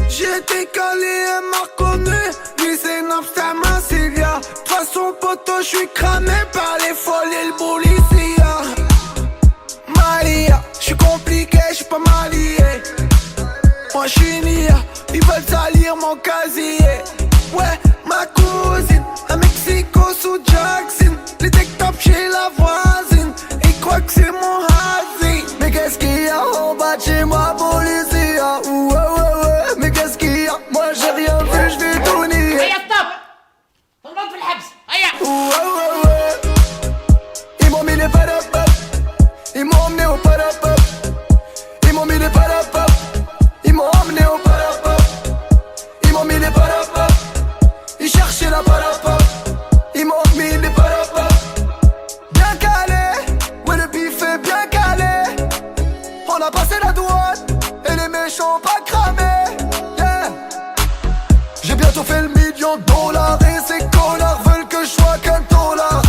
J'étais calé, elle m'a reconnu. Lui c'est Napster, Massilia. De toute façon poto, j'suis cramé par les folles et le policia. Malia, j'suis compliqué, j'suis pas marié. Moi j'suis Nia, ils veulent salir mon casier. Ouais, ma cousine, à Mexico sous Jackson. Les tech top chez la voisine, ils croient que c'est mon hazy. Mais qu'est-ce qu'il y a en bas de chez moi, policia? Ouais, ouais, ouais, mais qu'est-ce qu'il y a? Moi j'ai rien vu, j'vais tout nier. هيا ستوب طلعوا في الحبس هيا Ouais, ouais, ouais. Ils m'ont mis les padapap. Ils m'ont emmené au padapap. Ils m'ont mis les padapap. Ils m'ont emmené au padapap. Ils m'ont mis les padapap. Ils cherchaient la padapap. Ils m'ont mis les padapap. Bien calé, ouais le bif est bien calé. On a passé la douane et les méchants pas cramés. Yeah. J'ai bientôt fait le million de dollars et ces connards veulent que je sois qu'un dollar.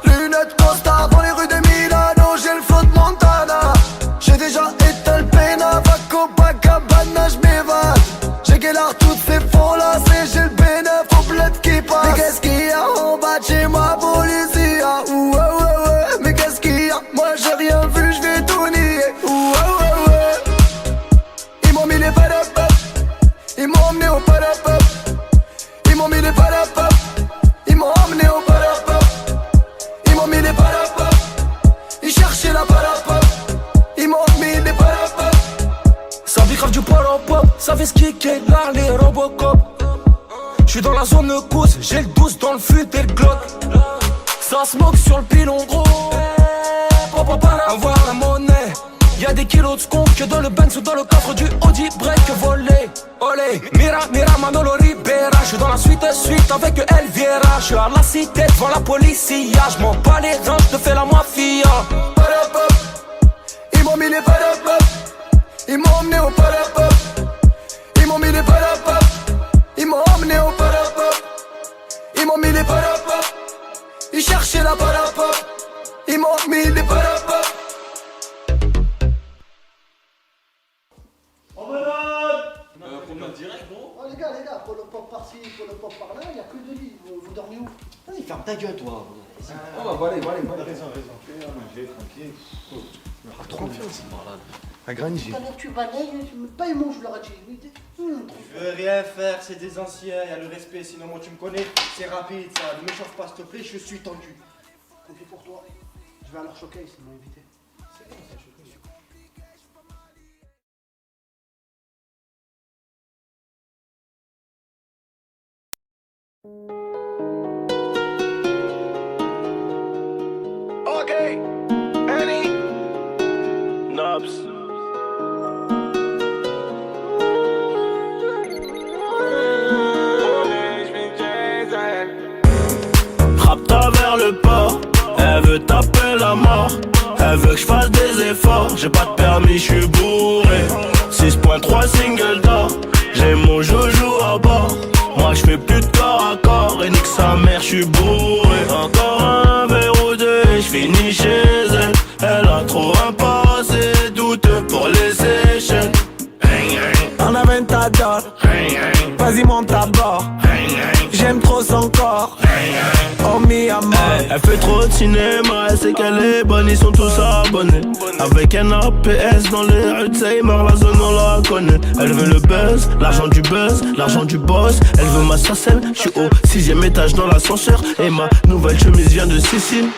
Lunettes costard dans les rues de Milano, j'ai le flow de Montana. J'ai déjà éteint le pénal, va Copacabana, j'm'évade. J'ai guélard toutes ces faux lacets, j'ai le bénéf au bled qui passe. Mais qu'est-ce qu'il y a en bas de chez moi, policia? Ouais, ouais, ouais, mais qu'est-ce qu'il y a? Moi j'ai rien vu, j'vais tout nier. Ouais, ouais, ouais. Ils m'ont mis les padapap. Ils m'ont emmené au padapap. Ils m'ont mis les padapap. Ils m'ont emmené au padapap. Ils m'ont mis les padapap. Ils cherchaient la padapap. Ils m'ont mis les padapap. Ça vit grave du parapop, ça fait skicker les Robocop. J'suis dans la zone de cause, j'ai le 12 dans le fut et le Glock. Ça smoke sur le pilon gros. Papa, avoir la monnaie. Y'a des kilos de skunk que dans le Benz ou dans le coffre du Audi break volé. Olé, mira, mira, Manolo Ribera. J'suis dans la suite avec Elviera. J'suis à la cité devant la policia. J'm'en bats les reins, j'te fais la mafia. Padapap. Ils m'ont mis les padapap. Ils m'ont emmené au padapap. Ils m'ont mis les padapap. Ils m'ont emmené au padapap. Ils m'ont mis les padapap. Ils cherchaient la padapap. Ils m'ont mis les padapap. Oh les gars, pour le pop par-ci, pour le pop par-là, y'a que deux lits, vous dormez où? Vas-y, ferme ta gueule, toi. Allez, raison. Tranquille. Trop bien, c'est malade. Un granit. Tout à l'heure tu balayes, pas ils mangent leur dit. Je veux rien faire, c'est des anciens, y a le respect, sinon moi tu me connais, c'est rapide ça, ne m'échauffe pas s'il te plaît, je suis tendu. Tant pis pour toi, je vais à leur showcase, ils m'ont invité. C'est bon ça, je suis connu. Ok, Annie. Nobs. Rapta vers le port, elle veut taper la mort. Elle veut que je fasse des efforts, j'ai pas de permis, je suis bourré. 6.3 single d'or, j'ai mon joujou à bord. Moi je fais plus de corps à corps et nique sa mère, je suis bourré. Encore un verre ou deux et je finis chez elle. Elle a trop un passé douteux pour les Seychelles. En Aventador, vas-y monte à bord. J'aime trop son corps, oh mi amor. Elle fait trop de cinéma, elle sait qu'elle est bonne, ils sont tous abonnés. Avec un APS dans les rues de Seymour, la zone on la connaît. Elle veut le buzz, l'argent du boss. Elle veut ma sarcelle, je suis au 6ème étage dans l'ascenseur. Et ma nouvelle chemise vient de Sicile.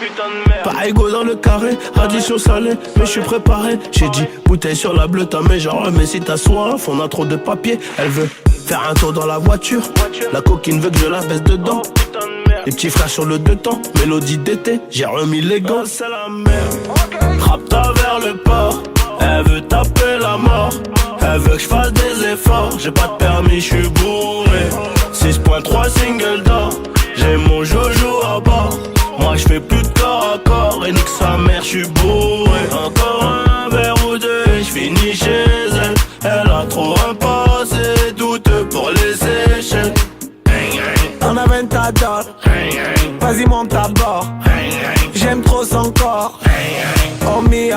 Pas égaux dans le carré, addition salée, mais je suis préparé. J'ai dit bouteille sur la bleue, ta mais genre mais si t'as soif, on a trop de papier. Elle veut faire un tour dans la voiture, la coquine veut que je la baisse dedans. Les petits frères sur le deux temps, mélodie d'été, j'ai remis les gants. C'est la merde. Rapta vers le port, elle veut taper la mort. Elle veut que je fasse des efforts, j'ai pas de permis, je suis bourré. 6.3 single d'or, j'ai mon joujou à bord. Moi je fais plus de corps à corps et nique sa mère, je suis bourré. Encore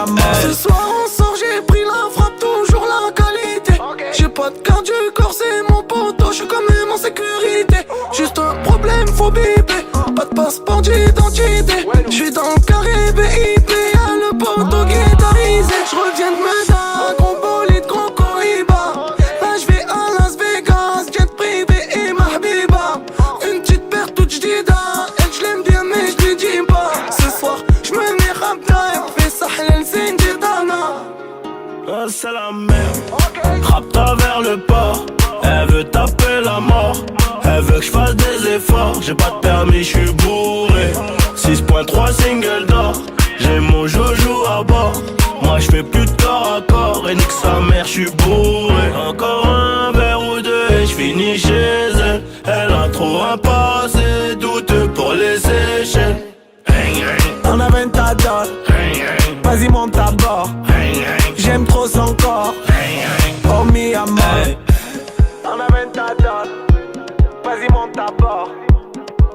à mort. Ce soir on sort, j'ai pris la frappe, toujours la qualité. J'ai pas de carte du corps, c'est mon poteau, j'suis quand même en sécurité. Juste un problème, faut biper. Pas de passeport d'identité. J'suis dans le carré BIP, y'a le poteau guitarisé. J'reviens de Meda, gros bolide, gros Cohiba. Là j'vais à Las Vegas, jet privé et mahbiba. Une petite paire toute j'dida, elle j'l'aime bien mais j'lui dis pas. Ce soir j'me mets Rabda et fais Sahlel Zindidana. Ah, c'est la merde. Rapta vers le port. Elle veut taper la mort. Elle veut que je fasse des efforts. J'ai pas de permis, je suis bourré. 6.3 single d'or. J'ai mon joujou à bord. Moi je fais plus de corps à corps. Et nique sa mère, je suis bourré. Encore un verre ou deux et je finis chez elle. Elle a trop un passé douteux pour les échelles. On a 20 à dot. Vas-y monte à bord. J'aime trop son corps. Oh mi amor. On a 20 à dot. Vas-y monte à bord.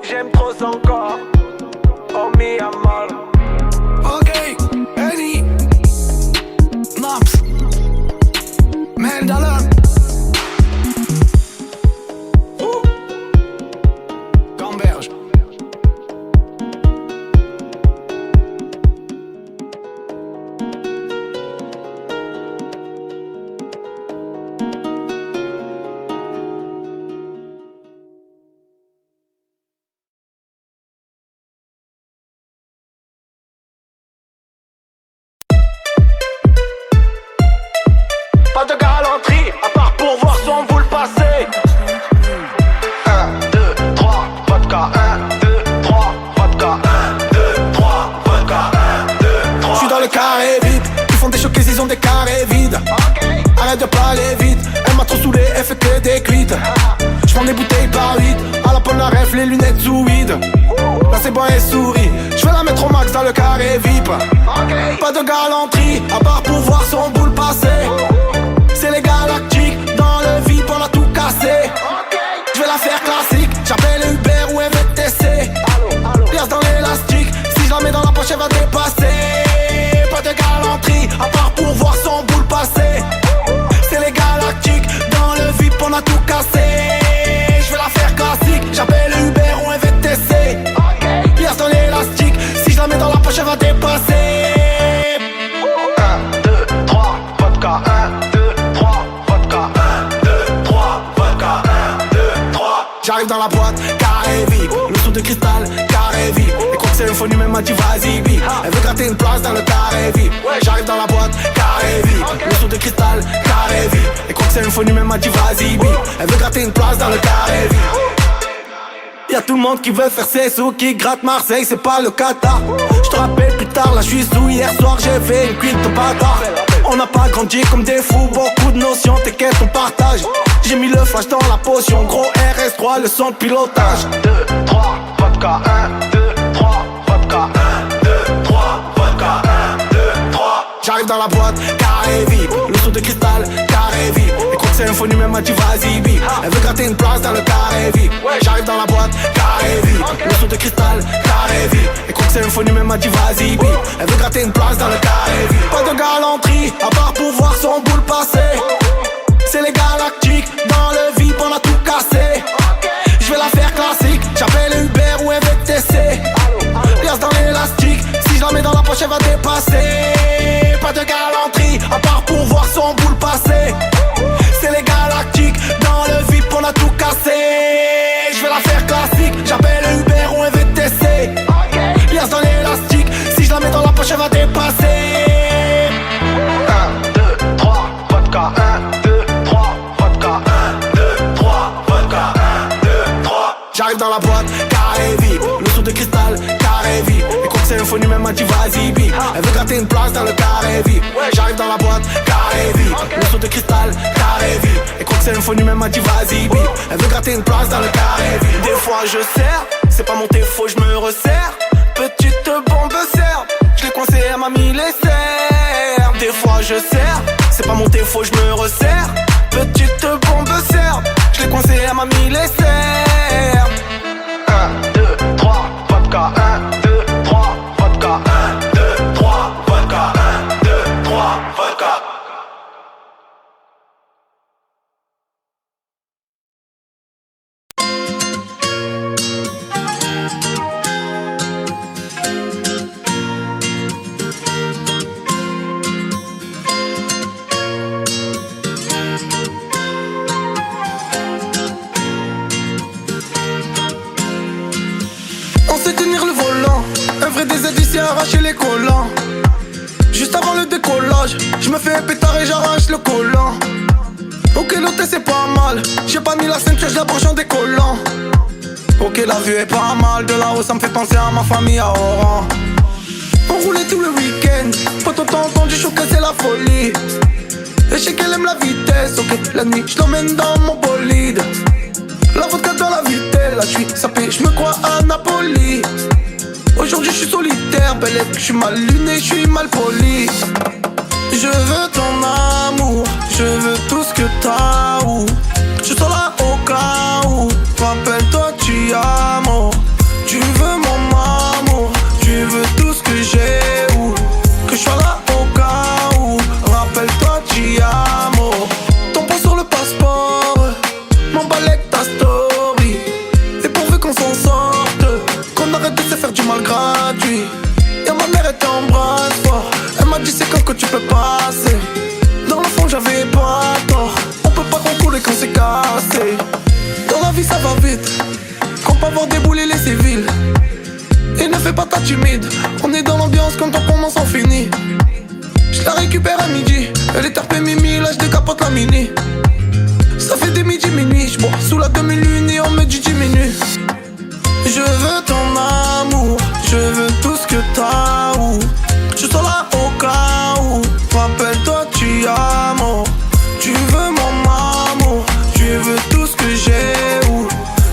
J'aime trop son corps. Oh mi amor. Ok, Annie Naps Mandala Gamberge. Pas de galanterie, à part pour voir son boule passer. 1, 2, 3, vodka. 1, 2, 3, vodka. 1, 2, 3, vodka. 1, 2, 3. J'suis dans le carré vide. Ils font des chocs, ils ont des carrés vides. Arrête de parler vite. Elle m'a trop saoulé, elle fait que des cuites. J'prends des bouteilles par 8. À la Polnareff, les lunettes sous vide. Là c'est bon et souris. J'vais la mettre au max dans le carré VIP. Pas de galanterie, à part pour voir son boule passer. C'est les galactiques, dans le vide on a tout cassé. J'vais la faire classique, j'appelle Uber ou MVTC. Pièce dans l'élastique, si je la mets dans la poche elle va dépasser. Pas de galanterie, à part pour voir son boule passer. C'est les galactiques, dans le vide on a tout cassé. J'vais la faire classique, j'appelle Uber ou MVTC. Pièce dans l'élastique, si je la mets dans la poche elle va dépasser. 1, 2, 3, vodka. 1, 2, 3, vodka. 1, 2, 3, vodka. 1, 2, 3. J'arrive dans la boîte, carré vide. Le sou de cristal, carré vide. Et quoi que c'est une folie, même m'a dit vas-y vite. Elle veut gratter une place dans le carré vide. J'arrive dans la boîte, carré vide. Le sou de cristal, carré vide. Et quoi que c'est une folie, même m'a dit vas-y vite. Elle veut gratter une place dans le carré vide. Y'a tout le monde qui veut faire ses sous, qui gratte Marseille, c'est pas le Qatar. J'te rappelle plus tard, là j'suis sous. Hier soir j'ai fait une cuite de bâtard. On n'a pas grandi comme des fous, beaucoup de notions, t'inquiète on partage. J'ai mis le flash dans la potion, gros RS3, le son de pilotage. 1, 2, 3, vodka. 1, 2, 3, vodka. 1, 2, 3, vodka. 1, 2, 3. J'arrive dans la boîte, carré vide. Le sou de cristal, carré vide. Et quoi que c'est un faux numéro, m'a dit vas-y vite. Elle veut gratter une place dans le carré vide. J'arrive dans la boîte, carré vide. Le sou de cristal, carré vide. Et quoi que c'est un faux numéro, m'a dit vas-y vite. Elle veut gratter une place dans le carré vide. Pas de galanterie, à part pour voir son boule passer. C'est les galactiques, dans le vide on a tout cassé. J'vais la faire classique, j'appelle Uber ou MVTC. Pièce dans l'élastique, si je la mets dans la poche elle va dépasser. Pas de galanterie, à part pour voir son boule passer. C'est les galactiques, dans le vide on a tout cassé. J'vais la faire classique, j'appelle Uber ou MVTC. Pièce dans l'élastique, si je la mets dans la poche elle va dépasser. 1, 2, 3, vodka. 1, 2, 3, vodka. 1, 2, 3, vodka. 1, 2, 3. J'arrive dans la boîte, carré vide. Le sou de cristal, carré vide. Et quoi que c'est un faux numéro, m'a dit vas-y vite. Elle veut gratter une place dans le carré vide. J'arrive dans la boîte, carré vide. Le sou de cristal, carré vide. Et quoi que c'est un faux numéro, m'a dit vas-y vite. Elle veut gratter une place dans le carré vide. Des fois je sers, c'est pas mon défaut, je me resserre. Petite bombe serre, je l'ai coincé, elle m'a mis les serres. Des fois je sers, c'est pas mon défaut, je me resserre. Petite bombe serre, je l'ai coincé, elle m'a mis les serres. 1, 2, 3, vodka. 1, 2, 3, vodka. 1, 2, 3, vodka. 1, 2, arraché les collants. Juste avant le décollage, je me fais un pétard et j'arrache le collant. Ok, l'hôtel c'est pas mal. J'ai pas mis la ceinture, je la branche en décollant. Ok, la vue est pas mal. De là-haut, ça me fait penser à ma famille à Oran. On roulait tout le week-end. Pas tout entendu, je que c'est la folie. Et je sais qu'elle aime la vitesse. Ok, la nuit, je l'emmène dans mon bolide. La vodka dans la vitelle. Là, je suis sapé, je me crois à Napoli. Aujourd'hui, je suis solitaire. Belle est que je suis mal luné, je suis mal poli. Je veux ton amour, je veux tout ce que t'as. Où je serai là au cas où. Rappelle-toi, tu as mort. Tu veux mon amour, tu veux tout ce que j'ai. Où que je sois là au cas où. Rappelle-toi, tu as mort. Ton poids sur le passeport, m'emballe avec ta story. Et pourvu qu'on s'en sorte, qu'on arrête de se faire du mal gratuit. Y'a ma mère, elle t'embrasse fort. Elle m'a dit c'est quand que tu peux passer. Dans le fond j'avais pas tort. On peut pas contrôler quand c'est cassé. Dans la vie ça va vite. Qu'on peut avoir déboulé les civils. Et ne fais pas ta timide. On est dans l'ambiance quand on commence on finit. Je la récupère à midi. Elle est tarpée mimi, là je décapote la mini. Ça fait des midi minuit. J'bois sous la demi-lune et on me dit diminue. Je veux ton amour, je veux tout ce que t'as. Où je serai là au cas où. Rappelle-toi, tu as mort. Tu veux mon amour, tu veux tout ce que j'ai. Où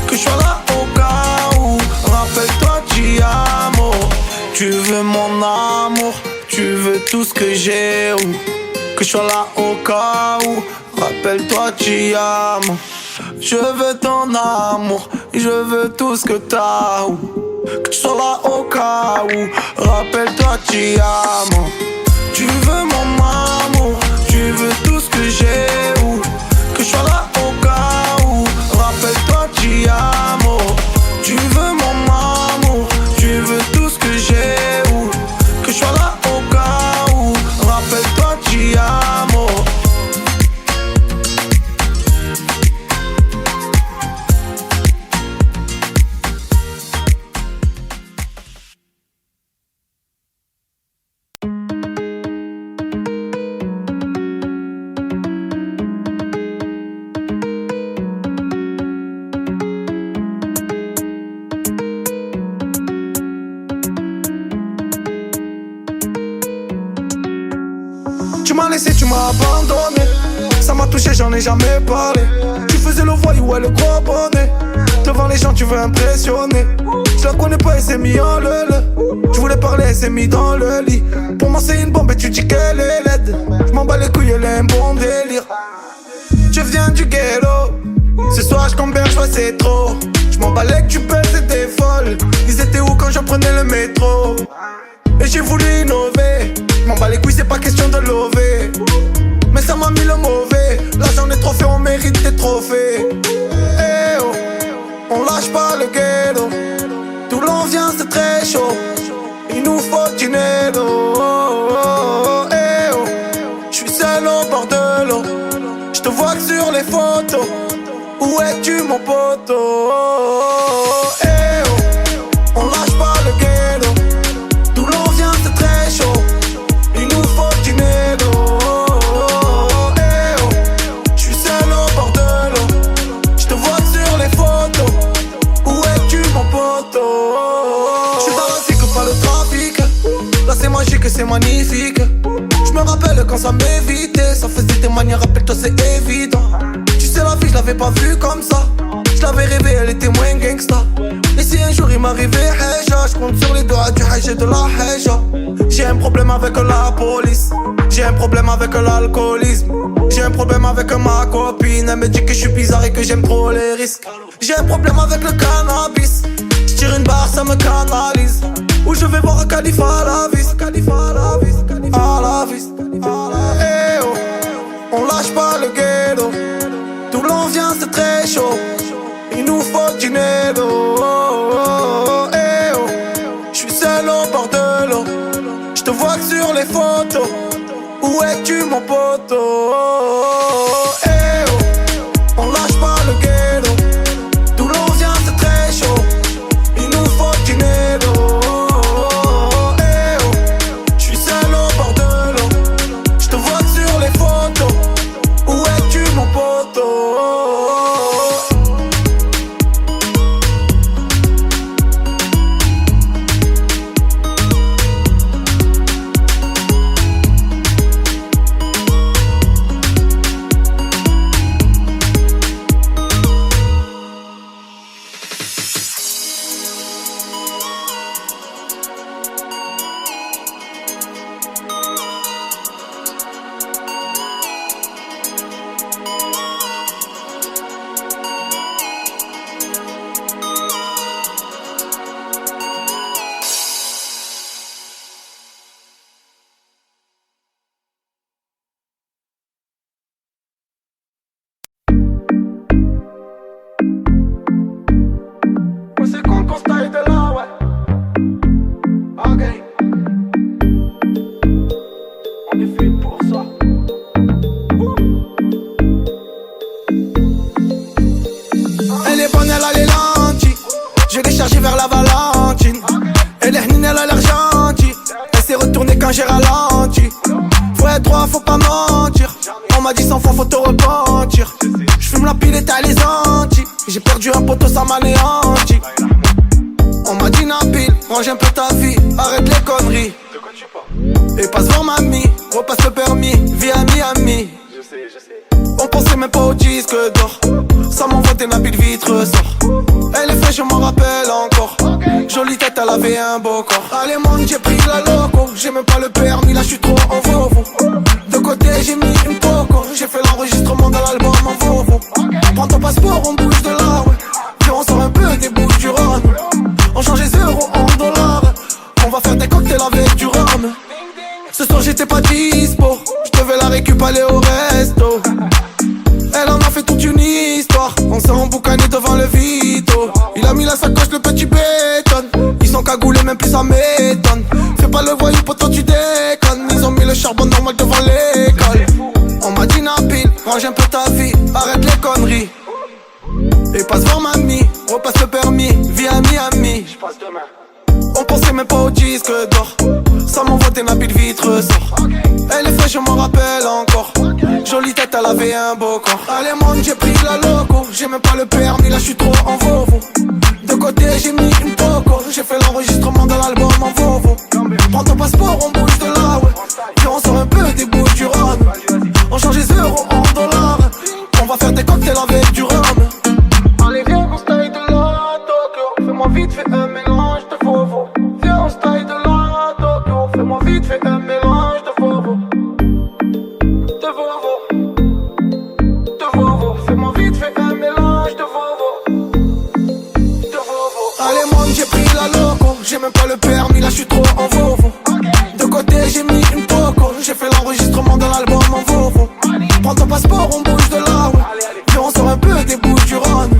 que je sois là au cas où. Rappelle-toi, tu as mort. Tu veux mon amour, tu veux tout ce que j'ai. Où que je sois là au cas où. Rappelle-toi, tu as mort. Je veux ton amour, je veux tout ce que t'as. Que tu sois là au cas où. Rappelle-toi, tu as mort. Tu veux mon amour, tu veux tout ce que j'ai. Où que je sois là au cas où. Rappelle-toi, tu as mort. Tu veux mon amour, tu veux tout ce que j'ai. Où que je sois là au cas où. Rappelle-toi, tu as mort. Tu m'as laissé, tu m'as abandonné. Ça m'a touché, j'en ai jamais parlé. Tu faisais le voyou, ouais, le gros bonnet. Devant les gens, tu veux impressionner. Je la connais pas, elle s'est mis en le. Je voulais parler, elle s'est mis dans le lit. Pour moi, c'est une bombe et tu dis qu'elle est laide. Je m'en bats les couilles, elle a un bon délire. Je viens du ghetto. Ce soir, je converge, ouais, c'est trop. Je m'en bats les que tu pèses, c'était folle. Ils étaient où quand je prenais le métro? Et j'ai voulu innover. M'en bats les couilles, c'est pas question de lever. Mais ça m'a mis le mauvais. Là j'en ai trop fait, on mérite des trophées. Eh oh, on lâche pas le ghetto. Tout l'ambiance c'est très chaud. Il nous faut du Nedo. Eh oh, j'suis seul au bord de l'eau. J'te vois que sur les photos. Où es-tu mon poteau? Eh oh, on lâche pas le ghetto. Tout l'ambiance c'est très chaud. Il nous faut du Nedo. Eh oh, j'suis seul au bord de l'eau. J'te vois sur les photos. Où es-tu mon poteau? J'suis dans la vie que pas le trafic. Là c'est magique et c'est magnifique. J'me rappelle quand ça m'évitait. Ça faisait des manières, rappelle-toi c'est évident. Tu sais la vie je l'avais pas vue comme ça. Je l'avais rêvé, elle était moins gangsta. Et si un jour il m'arrivait Heja, je compte sur les doigts du Hajj et de la Heja. J'ai un problème avec la police. J'ai un problème avec l'alcoolisme. J'ai un problème avec ma copine. Elle me dit que je suis bizarre et que j'aime trop les risques. J'ai un problème avec le cannabis. Je tire une barre, ça me canalise. Où je vais voir un calife à la vis. À la vis. Eh oh, on lâche pas le ghetto. Tout l'ambiance c'est très chaud. Il nous faut du Nedo. Eh oh, j'suis seul au bord de l'eau. J'te vois que sur les photos. Où es-tu mon poteau? Eh oh, on lâche pas le ghetto. Tout l'ambiance c'est très chaud. Il nous faut du Nedo. Eh oh, est fait pour ça. Elle est bonne, elle a les lentilles. Je l'ai chargée vers la Valentine. Elle est hnine, elle a l'air gentille. Elle s'est retournée quand j'ai ralenti. Faut être droit, faut pas mentir. On m'a dit 100 fois, faut te repentir. J'fume la pile et t'as les Antilles. J'ai perdu un poteau, ça m'anéantit. On m'a dit Nabil, range un peu ta vie, arrête les conneries. Et passe voir mamie, repasse le permis, vie à Miami. On pensait même pas au disque d'or. Ça m'envoie des Nabil vite ressort. Elle est fraîche, je m'en rappelle encore. Jolie tête, elle avait un beau corps. Allez monde, j'ai pris la loco. J'ai même pas le permis, là je suis trop en Volvo. De côté j'ai mis une coco. J'ai fait l'enregistrement de l'album en Volvo. Prends ton passeport, on bouge de là, ouais. Puis on sort un peu des bouches du Rhône. On change les euros en dollars. On va faire des cocktails avec du rhum. Ce soir j'étais pas dispo. Je devais la récupérer aller au resto. Elle en a fait toute une histoire. On s'est emboucané devant le Vito. Il a mis la sacoche, le petit béton. Ils sont cagoulés, même plus ça m'étonne. Fais pas le voyou, poteau, tu déconnes. Ils ont mis le charbon normal devant l'école. On m'a dit Nabil, range un peu ta vie, arrête les conneries. Et passe voir mamie, repasse le permis, vie à Miami. On pensait même pas au disque d'or. Ça m'envoie des Nabil vite ressort. Elle est fraîche, je m'en rappelle encore. Jolie tête, elle avait un beau corps. Allez monde, j'ai pris la loco. J'ai même pas le permis, là je suis trop en Volvo. De côté j'ai mis une coco. J'ai fait l'enregistrement de l'album en Volvo. Prends ton passeport, on bouge de là, ouais. Puis on sort un peu des bouches du Rhône. On change les euros en dollars. On va faire des cocktails avec du rhum. Allez viens on style de la Tokyo. Fais-moi vite, fais un mélange de Volvo. Viens on style de la Tokyo. Fais-moi vite, fais un mélange de Volvo. De Volvo. De Volvo. Fais-moi vite, fais un mélange de Volvo. De Volvo. Allez monde, j'ai pris la loco. J'ai même pas le permis, là je suis trop en Volvo. De côté j'ai mis une coco. J'ai fait l'enregistrement de l'album en Volvo. Prends ton passeport, on bouge de là, ouais. Puis on sort un peu des bouches du Rhône.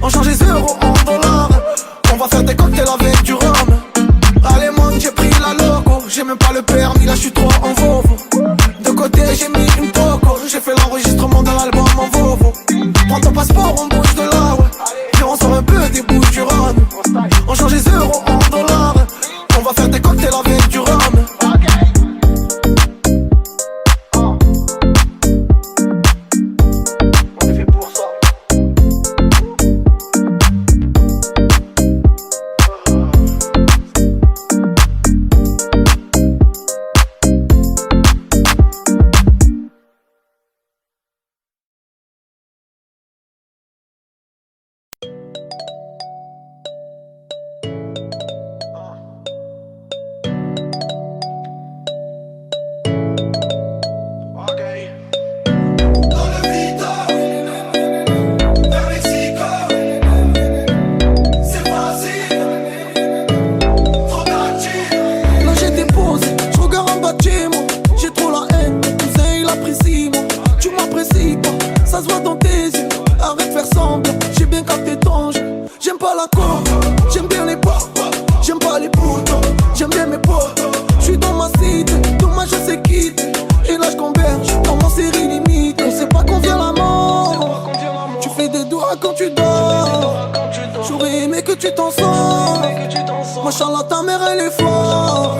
On change les euros en dollars. On va faire des cocktails avec du rhum. Allez monde, j'ai pris la loco. J'ai même pas le permis, là je suis trop en Volvo. De côté j'ai mis une coco. J'ai fait l'enregistrement de l'album en Volvo. Prends ton passeport, on bouge de là, ouais. Puis on sort un peu des bouches du Rhône. On change les euros en dollars. On va faire des cocktails avec du rhum. On est fait pour ça. Ça se voit dans tes yeux, arrête de faire semblant. J'ai bien capté ton jeu. J'aime pas la coke, j'aime bien les pop. J'aime pas les potos, j'aime bien mes potes. J'suis dans ma cité, dommage je sais quitter. Et là j'converge dans mon série limite. On sait pas qu'on vient la mort. Tu fais des doigts quand tu dors. J'aurais aimé que tu t'en sors. Machallah ta mère elle est forte.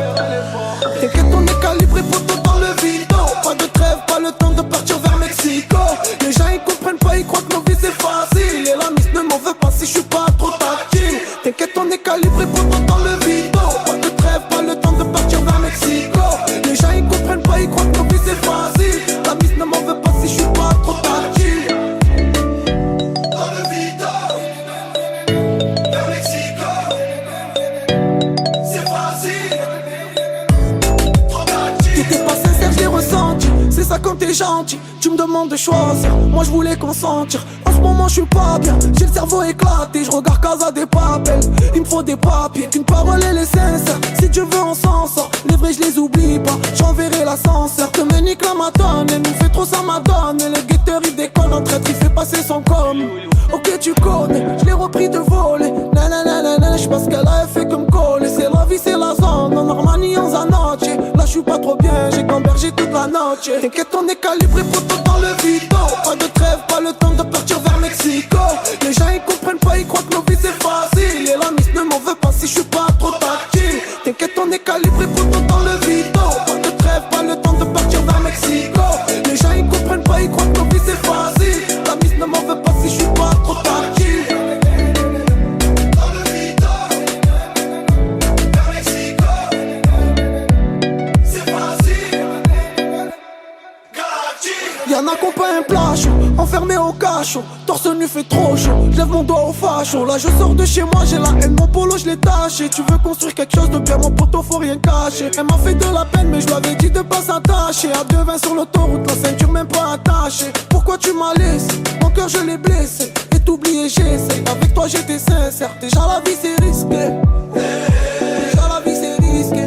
T'inquiète on est calibré poto dans le vide. Pas de trêve, pas le temps de partir vers Mexico. Les gens ils comprennent pas, ils croient que nos vies c'est facile. Et la miss ne m'en veut pas si je suis pas trop tactile. T'inquiète on est calibré poto dans le vide. Pas de trêve, pas le temps de partir vers Mexico. Les gens ils comprennent pas, ils croient que nos vies c'est facile. La miss ne m'en veut pas si je suis pas trop tactile. Dans le vide, vers Mexico. C'est facile. T'étais pas sincère, je l'ai ressenti. C'est ça quand t'es gentil, tu me demandes de choisir. Moi je voulais consentir. En ce moment je suis pas bien, j'ai le cerveau éclaté. Je regarde Casa des papels, il me faut des papiers. Qu'une parole elle est sincère, si tu veux on s'en sort. Les vrais je les oublie pas, j'enverrai l'ascenseur. Te me nique la matone, elle nous fait trop ça madone. Et le guetteur il décolle en traître, il fait passer son com. Ok tu connais, je l'ai repris de voler. Nanana, je pense qu'elle a fait comme coller. C'est la vie, c'est la zone, en Armani, en Zanoche. Là je suis pas trop bien, j'ai gambergé toute la la noche. T'inquiète, on est calibré pour tout dans le vito. Pas de trêve, pas le temps de partir vers Mexico. Les gens ils comprennent pas, ils croient que nos vies c'est facile. Et la miss ne m'en veut pas si je suis pas trop tactile. T'inquiète, on est calibré pour tout dans le vito. Pas de trêve, pas le temps de partir vers Mexico. Les gens ils comprennent pas, ils croient que nos vies c'est facile. La miss ne m'en veut pas si je suis pas trop tactile. Y'en a qu'on pas un plat chaud, enfermé au cachot. Torse nu fait trop chaud, je lève mon doigt au facho. Là je sors de chez moi, j'ai la haine, mon polo je l'ai taché. Tu veux construire quelque chose de bien, mon poteau faut rien cacher. Elle m'a fait de la peine mais je lui avais dit de pas s'attacher. À 2,20 sur l'autoroute, la ceinture même pas attachée. Pourquoi tu m'as laissé, mon cœur je l'ai blessé. Et t'oublier j'essaie, avec toi j'étais sincère. Déjà la vie c'est risqué. Déjà la vie c'est risqué.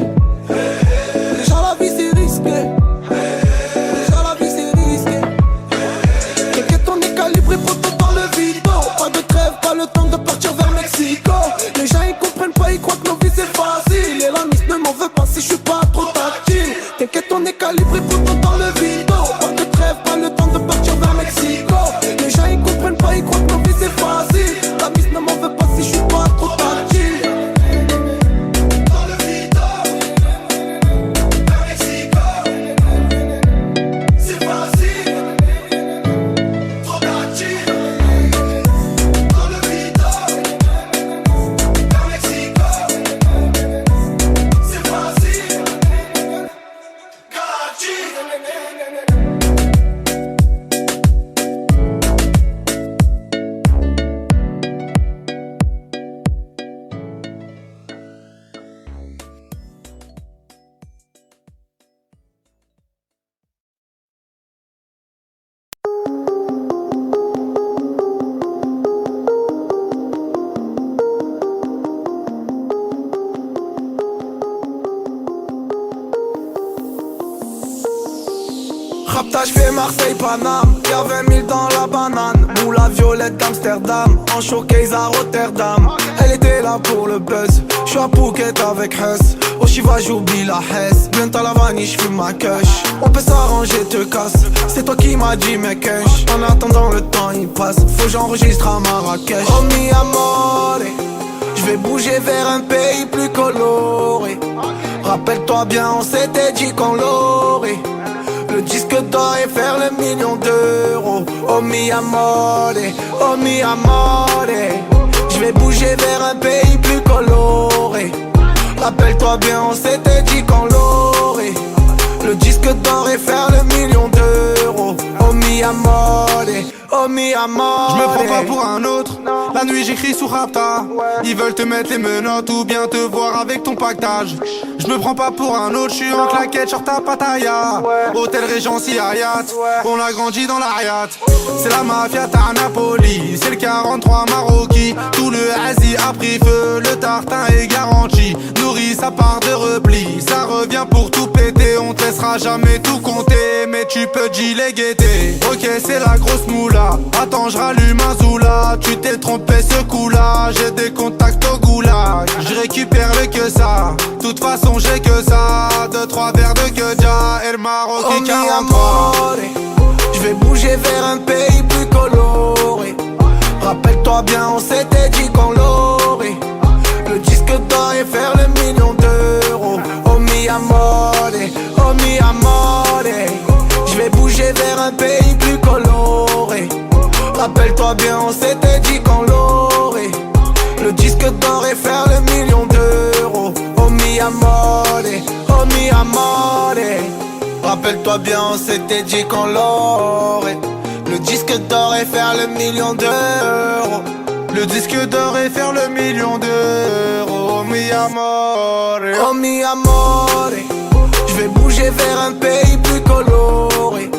Déjà la vie c'est risqué. Calibré pour tout dans le vito. Pas de trêve, pas le temps de partir vers Mexico. Les gens ils comprennent pas, ils croient que nos vies c'est facile. Et la miss ne m'en veut pas si je suis pas trop tactile. T'inquiète, on est calibré pour tout dans le vito. Pas de trêve, pas le temps de partir vers Mexico. Les gens ils comprennent pas, ils croient que nos vies c'est facile. La miss ne m'en veut pas si je suis pas trop tactile. Dans le vito, vers Mexico. C'est facile. Raptage fait Marseille Paname, y'a 20 000 dans la banane. Moula violette d'Amsterdam, en showcase à Rotterdam. Elle était là pour le buzz, j'suis à Phuket avec Hess. Au Shiva j'oublie la Hesse, bientôt à la vanille j'fume ma kush. On peut s'arranger, te casse, c'est toi qui m'as dit mec cash. En attendant le temps il passe, faut j'enregistre à Marrakech. Oh mi amore, j'vais bouger vers un pays plus coloré. Rappelle-toi bien on s'était dit qu'on l'aurait. Le disque d'or et faire le million d'euros. Oh mi amore, oh mi amore. J'vais bouger vers un pays plus coloré. Rappelle-toi bien on s'était dit qu'on l'aurait. Le disque d'or et faire le million d'euros. Oh mi amore, oh mi amore. Je me prends pas pour un autre. La nuit j'écris sous Rapta. Ils veulent te mettre les menottes ou bien te voir avec ton pactage. Je me prends pas pour un autre, je suis en claquette sur ta pataya. Hôtel Regency Hayat, on a grandi dans l'Ariat. C'est la mafia à Napoli, c'est le 43 Maroki. Tout le Asie a pris feu, le tartin est garanti. Nourris sa part de repli, ça revient pour tout péter. On te laissera jamais tout compter, mais tu peux gilet guetter. Ok c'est la grosse moula, attends je rallume un Zoula. Tu t'es trompé ce coup là, j'ai des contacts au goulag. Je récupère le que ça, toute façon j'ai que ça. 2-3 verres de Kedja et le Maroc et 43. J'vais bouger vers un pays plus coloré. Rappelle-toi bien on s'était dit qu'on l'aurait. Le disque d'or et faire le million d'euros. Oh mi amore, oh mi amore. J'vais bouger vers un pays plus coloré. Rappelle-toi bien on s'était dit qu'on l'aurait. Le disque d'or et faire le million d'euros. Oh mi amore, oh mi amore. Rappelle-toi bien on s'était dit qu'on l'aurait. Le disque d'or et faire le million d'euros. Le disque d'or et faire le million d'euros. Oh mi amore, oh mi amore. J'vais bouger vers un pays plus coloré.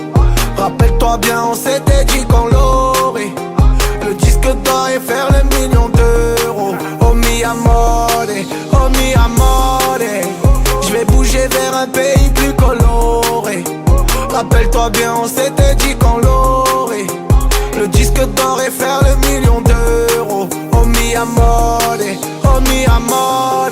Rappelle-toi bien on s'était dit qu'on l'aurait. Le disque d'or et faire le million d'euros. Oh mi amore, oh mi amore. J'vais bouger vers un pays plus coloré. Rappelle-toi bien on s'était dit qu'on l'aurait. Le disque d'or et faire le million d'euros. Oh mi amore, oh mi amore.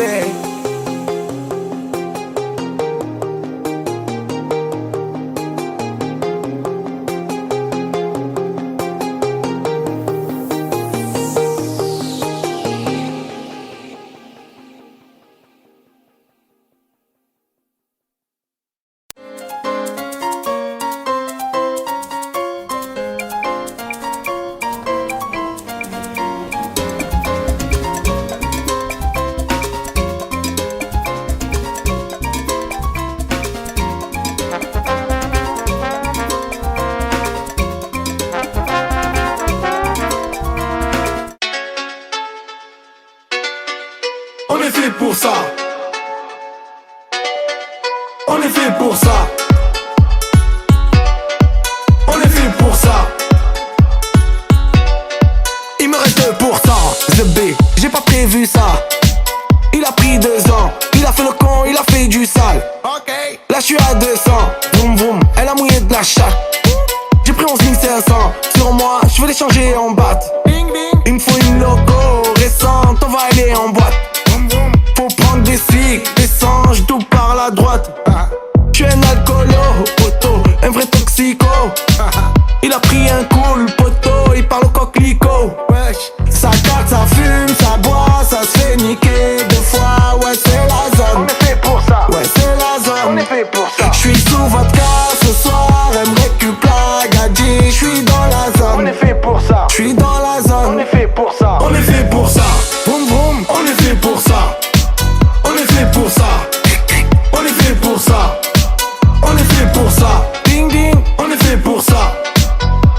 la chatte. J'ai pris 11 500 sur moi, je veux les changer en batte. Il me faut une loco récente, on va aller en boîte. Faut prendre des cycles, des sangs, tout par la droite. J'suis un alcoolo, poteau, un vrai toxico. Il a pris un coup, le poteau, il parle au coquelicot. Ça carte, ça fume, ça boit, ça se fait niquer deux fois. Ouais, c'est la zone. On est fait pour ça. Ouais, c'est la zone. On est fait pour ça. J'suis sous vodka ce soir, elle me récup la gadji. J'suis dans la zone. On est fait pour ça. J'suis dans la zone. On est fait pour ça. On est fait pour ça. Boum boum. On est fait pour ça. On est fait pour ça. On est fait pour ça. On est fait pour ça. Ding ding. On est fait pour ça.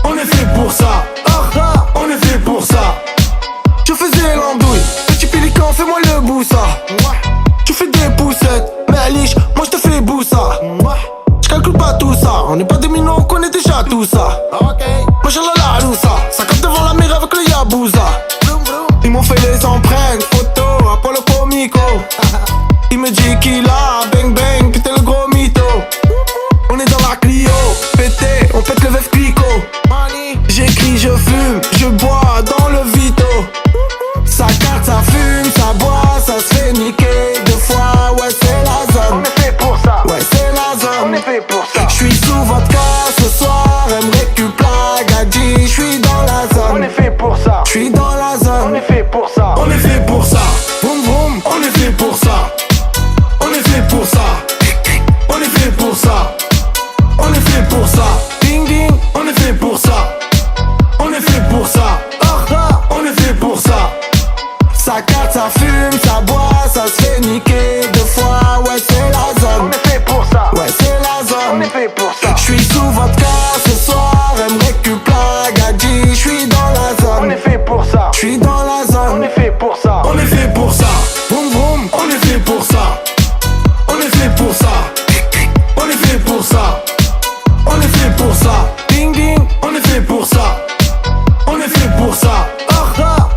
On est fait pour ça. On est fait pour ça. Je faisais l'andouille. Petit pélican, fais-moi le boussa. Tu fais des poussettes. Mais Alice, moi je te fais boussa. J'calcule pas tout ça. On n'est pas des minots, on connaît déjà tout ça. Moi j'ai la loussa. Ça capte devant la mer avec le Yabusa. Ils m'ont fait les empreintes, photos, Apollo Comico. Il me dit qu'il a bang bang, putain le gros mytho. On est dans la Clio, pété, on pète le veuf Clico. J'écris, je fume, je bois dans le Vito. Ça carte, ça fume, ça boit, ça se fait niquer deux fois. Ouais, c'est la zone. On est fait pour ça. Ouais, c'est la zone. On est fait pour ça. J'suis sous vodka ce soir, elle me récup la gadji. J'suis dans la zone. On est fait pour ça. J'suis dans la zone. On est fait pour ça. On est fait pour ça. Boum boum. On est fait pour ça. On est fait pour ça. On est fait pour ça. On est fait pour ça. Ding ding. On est fait pour ça. On est fait pour ça. On est fait pour ça. Ça carte, ça fume, ça boit, ça se fait niquer deux fois. Ouais, c'est la zone. On est fait pour ça. Ouais, c'est la zone. On est fait pour ça. J'suis sous vodka ce soir, elle me récup la gadji. J'suis dans la zone. On est fait pour ça. J'suis dans la zone. On est fait pour ça. On est fait pour ça. Boum boum. On est fait pour ça. On est fait pour ça. On est fait pour ça. On est fait pour ça. Ding ding. On est fait pour ça. On est fait pour ça.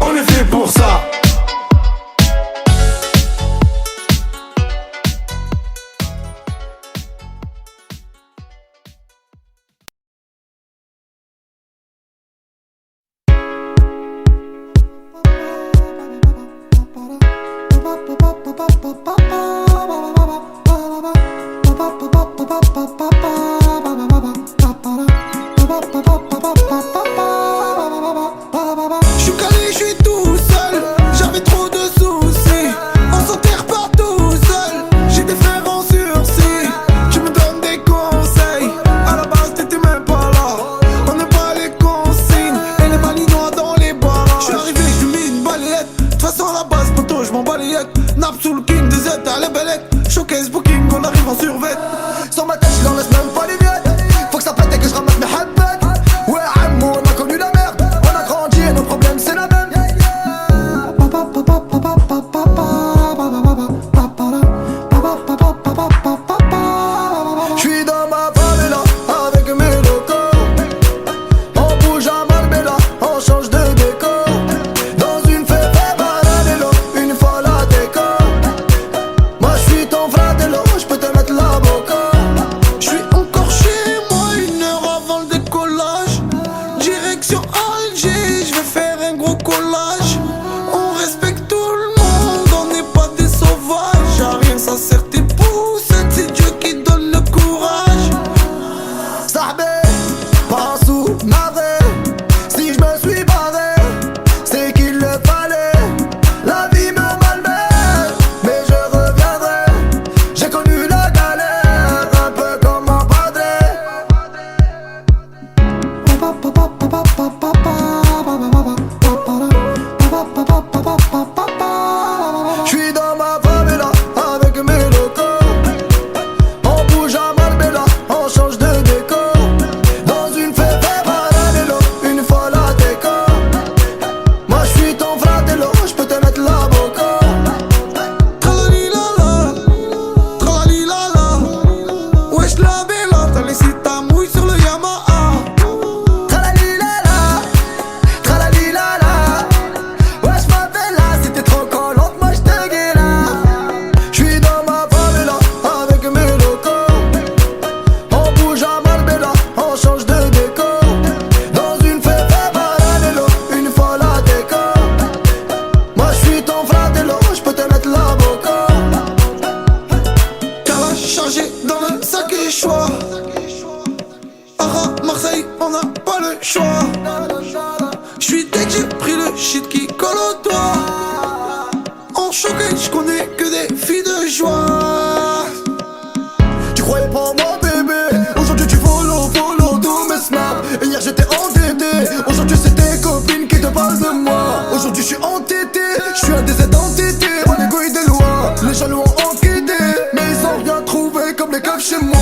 On est fait pour ça. J'suis calé, j'suis tout seul. J'avais trop de soucis. On s'enterre pas tout seul. J'ai des frères en sursis. Tu me donnes des conseils. À la base t'étais même pas là. On n'est pas les consignes. Et les malinois dans les bars. J'suis arrivé, j'lui mis une balayette. De toute façon à la base poto j'm'en bats les yeux. Nap sous le king des aides à la belette. Showcase booking, on arrive en survêt. Sur ma tête j'en laisse même pas les miettes. Faut que ça pète et que je ramasse mes habbettes. Ouais Ammo, on a connu la merde. On a grandi et nos problèmes c'est la même. J'suis dans ma favela avec mes locaux. On bouge à Marbella, on change de décor. Dans une fête Baranello, une fois la déco. Moi j'suis ton fratello, j'peux te mettre la boca. J'suis encore chez moi 1 heure avant le décollage. Direction Alger, j'vais faire un gros collage. On respecte tout le monde, on n'est pas des sauvages. À rien ça sert tes poussettes, c'est Dieu qui donne le courage. صاحبي on n'a pas le choix. J'suis dès que j'ai pris le shit qui colle au doigt. En showcase, j'connais que des filles de joie. Tu croyais pas en moi bébé, aujourd'hui tu follow tous mes snaps. Et hier j'étais endetté, aujourd'hui c'est tes copines qui te parlent de moi. Aujourd'hui je suis entêté, je suis un des identités. Mon ego il est loin, les jaloux ont enquêté, mais ils ont rien trouvé comme les keufs chez moi.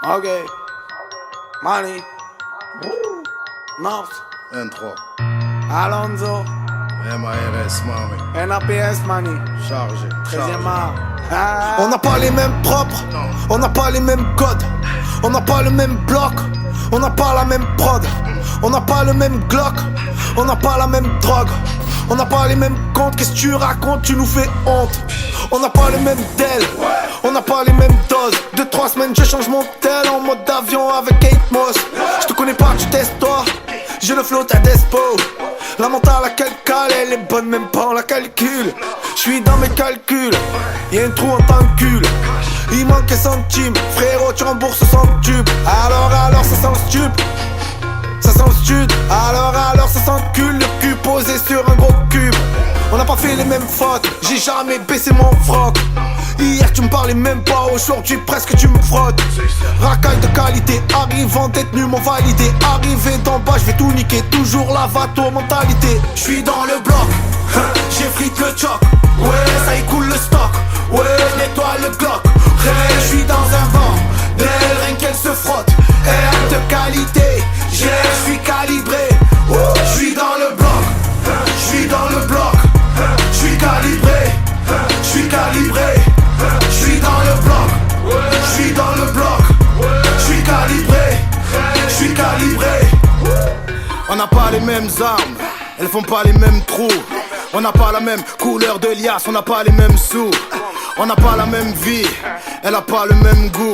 Ok, Money, North, N3, Alonso, MARS, Mami, NAPS Money, chargé, 13e art. On n'a pas les mêmes propres, on n'a pas les mêmes codes, on n'a pas le même bloc, on n'a pas la même prod, on n'a pas le même Glock, on n'a pas la même drogue, on n'a pas les mêmes comptes. Qu'est-ce que tu racontes, tu nous fais honte. On n'a pas le même tel, on n'a pas les mêmes doses. 2-3 semaines je change mon tel en mode avion avec Kate Moss. Je te connais pas, tu testes toi, j'ai le flow à Despo. La mentale à calcale, elle est bonne même pas on la calcule. Je suis dans mes calculs, y'a un trou en tentacule. Il manque un centime, frérot tu rembourses sans tube. Alors ça sent stup, ça sent stud. Alors ça sent cul, le cul posé sur un gros cube. On n'a pas fait les mêmes fautes, j'ai jamais baissé mon froc. Hier tu me parlais même pas, aujourd'hui presque tu me frottes. Racaille de qualité, arrivant détenu m'ont validé. Arrivé d'en bas, je vais tout niquer, toujours la vato mentalité. Je suis dans le bloc, j'ai frite le choc. Ouais, ça écoule le stock, ouais, nettoie le Glock. Je suis dans un vent, d'elle rien qu'elle se frotte. Air de qualité, je suis calibré. Je suis dans le bloc, je suis dans le bloc. Je suis calibré, je suis calibré. Je suis dans le bloc, je suis dans le bloc. Je suis calibré, je suis calibré. On n'a pas les mêmes armes, elles font pas les mêmes trous. On n'a pas la même couleur de liasse, on n'a pas les mêmes sous. On n'a pas la même vie, elle a pas le même goût.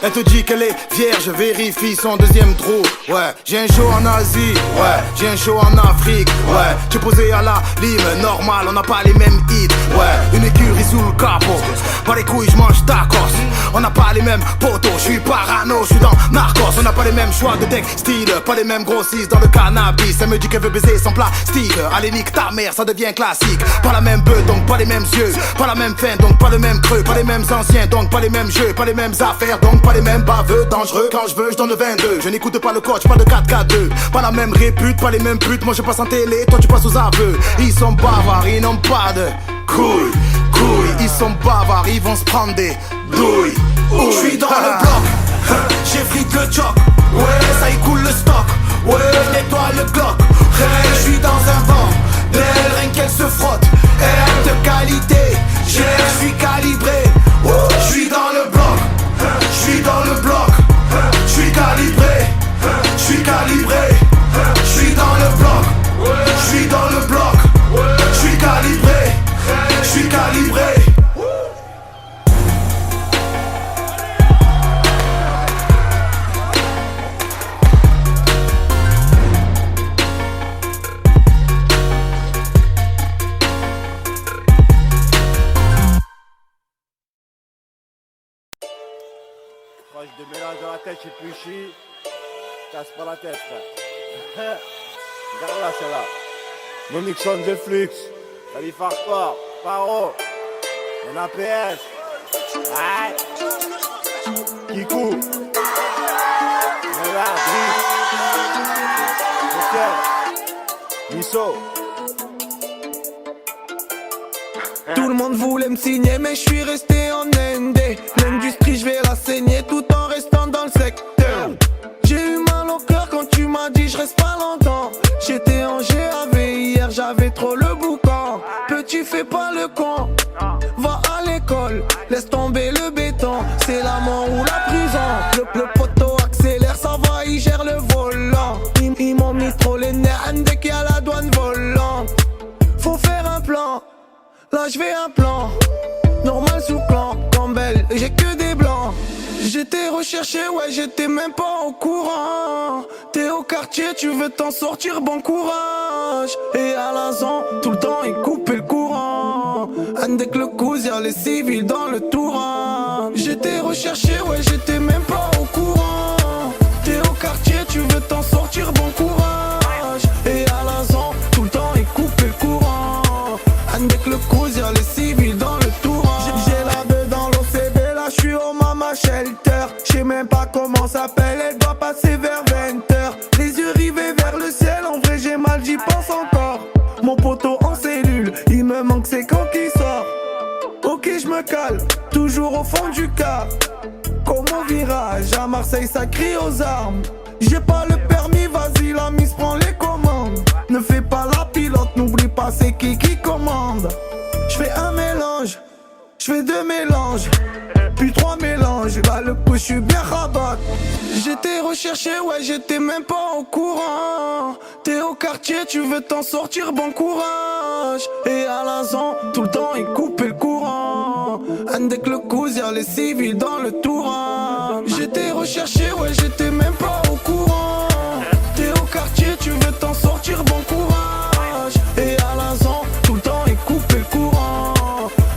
Elle te dit qu'elle est vierge, vérifie son deuxième trou. Ouais, j'ai un show en Asie, ouais, j'ai un show en Afrique. Ouais, j'ai posé à la lime, normal, on n'a pas les mêmes hits. Ouais, une écurie sous le capot, pas les couilles, j'mange tacos. On n'a pas les mêmes potos, j'suis parano, j'suis dans Narcos. On n'a pas les mêmes choix de textile, pas les mêmes grossistes dans le cannabis. Elle me dit qu'elle veut baiser sans plastique, allez nique ta mère, ça devient classique. Pas la même beuh, donc pas les mêmes yeux. Pas la même fin, donc pas le même creux. Pas les mêmes anciens, donc pas les mêmes jeux. Pas les mêmes affaires, donc pas les mêmes baveux. Dangereux, quand je veux, je donne le 22. Je n'écoute pas le coach, pas de 4K2. Pas la même répute, pas les mêmes putes. Moi je passe en télé, toi tu passes aux aveux. Ils sont bavards, ils n'ont pas de couilles. Ils sont bavards, ils vont se prendre des douilles. Je suis dans le bloc, j'ai frite le choc. Ouais, ça écoule le stock. Ouais, nettoie le Glock. Je suis dans un vent, d'elle rien qu'elle se frotte. Air de qualité, je suis calibré. Je suis dans le bloc, je suis dans le bloc. Je suis calibré, je suis calibré. Je suis dans le bloc, je suis dans le bloc. Je suis calibré, je suis calibré. Quand je te mélange dans la tête, je suis plus chi. Casse pas la tête, frère. Regarde là, celle-là. Mon Nixon de Flux. Salut Farquhar, Paro. NAPS. Aïe. Kikou. Voilà, Brice. Ok. Misso. Tout le monde voulait me signer mais je suis resté en ND. L'industrie je vais la saigner tout en restant dans le secteur. J'ai eu mal au cœur quand tu m'as dit je reste pas longtemps. J'étais en GAV hier, avait trop le boucan. Petit fais pas le con, va à l'école, laisse tomber le béton. C'est la mort ou la prison. Le poteau accélère, ça va, il gère le volant. Ils m'ont mis trop les nerfs dès qu'il y a la douane volante. Faut faire un plan, là je fais un plan. Normal sous clan, Campbell, j'ai que des blancs. J'étais recherché, ouais j'étais même pas au courant. T'es au quartier, tu veux t'en sortir, bon courage. Et à l'instant, tout le temps il coupait le courant. Avec le cousin, y'a les civils dans le Touran. J'étais recherché, ouais j'étais même pas au courant. T'es au quartier, tu veux t'en sortir, bon courage. Et à l'instant, tout le temps il coupait le courant. Avec le cousin, y'a les civils dans le Touran. J'ai la beuh dans l'OCB, là j'suis au Mama Shelter. J'sais même pas comment s'appelle, elle doit passer vers 20h. Les yeux rivés vers le ciel, en vrai j'ai mal, j'y pense encore. Mon poteau en cellule, il me manque c'est quand qu'il sort. Ok j'me cale, toujours au fond du car. Comme au virage, à Marseille ça crie aux armes. J'ai pas le permis, vas-y la mise prend les commandes. Ne fais pas la pilote, n'oublie pas c'est qui commande. J'fais un mélange, j'fais deux mélanges, puis trois mélanges. Là le coup j'suis bien rabat. J'étais recherché, ouais j'étais même pas au courant. T'es au quartier, tu veux t'en sortir, bon courage. Et à l'instant, tout le temps il coupait le courant. Avec le cousin, y'a les civils dans le Touran. J'étais recherché, ouais j'étais même pas au courant. T'es au quartier, tu veux t'en sortir, bon courage. Et à l'instant, tout le temps il coupait le courant.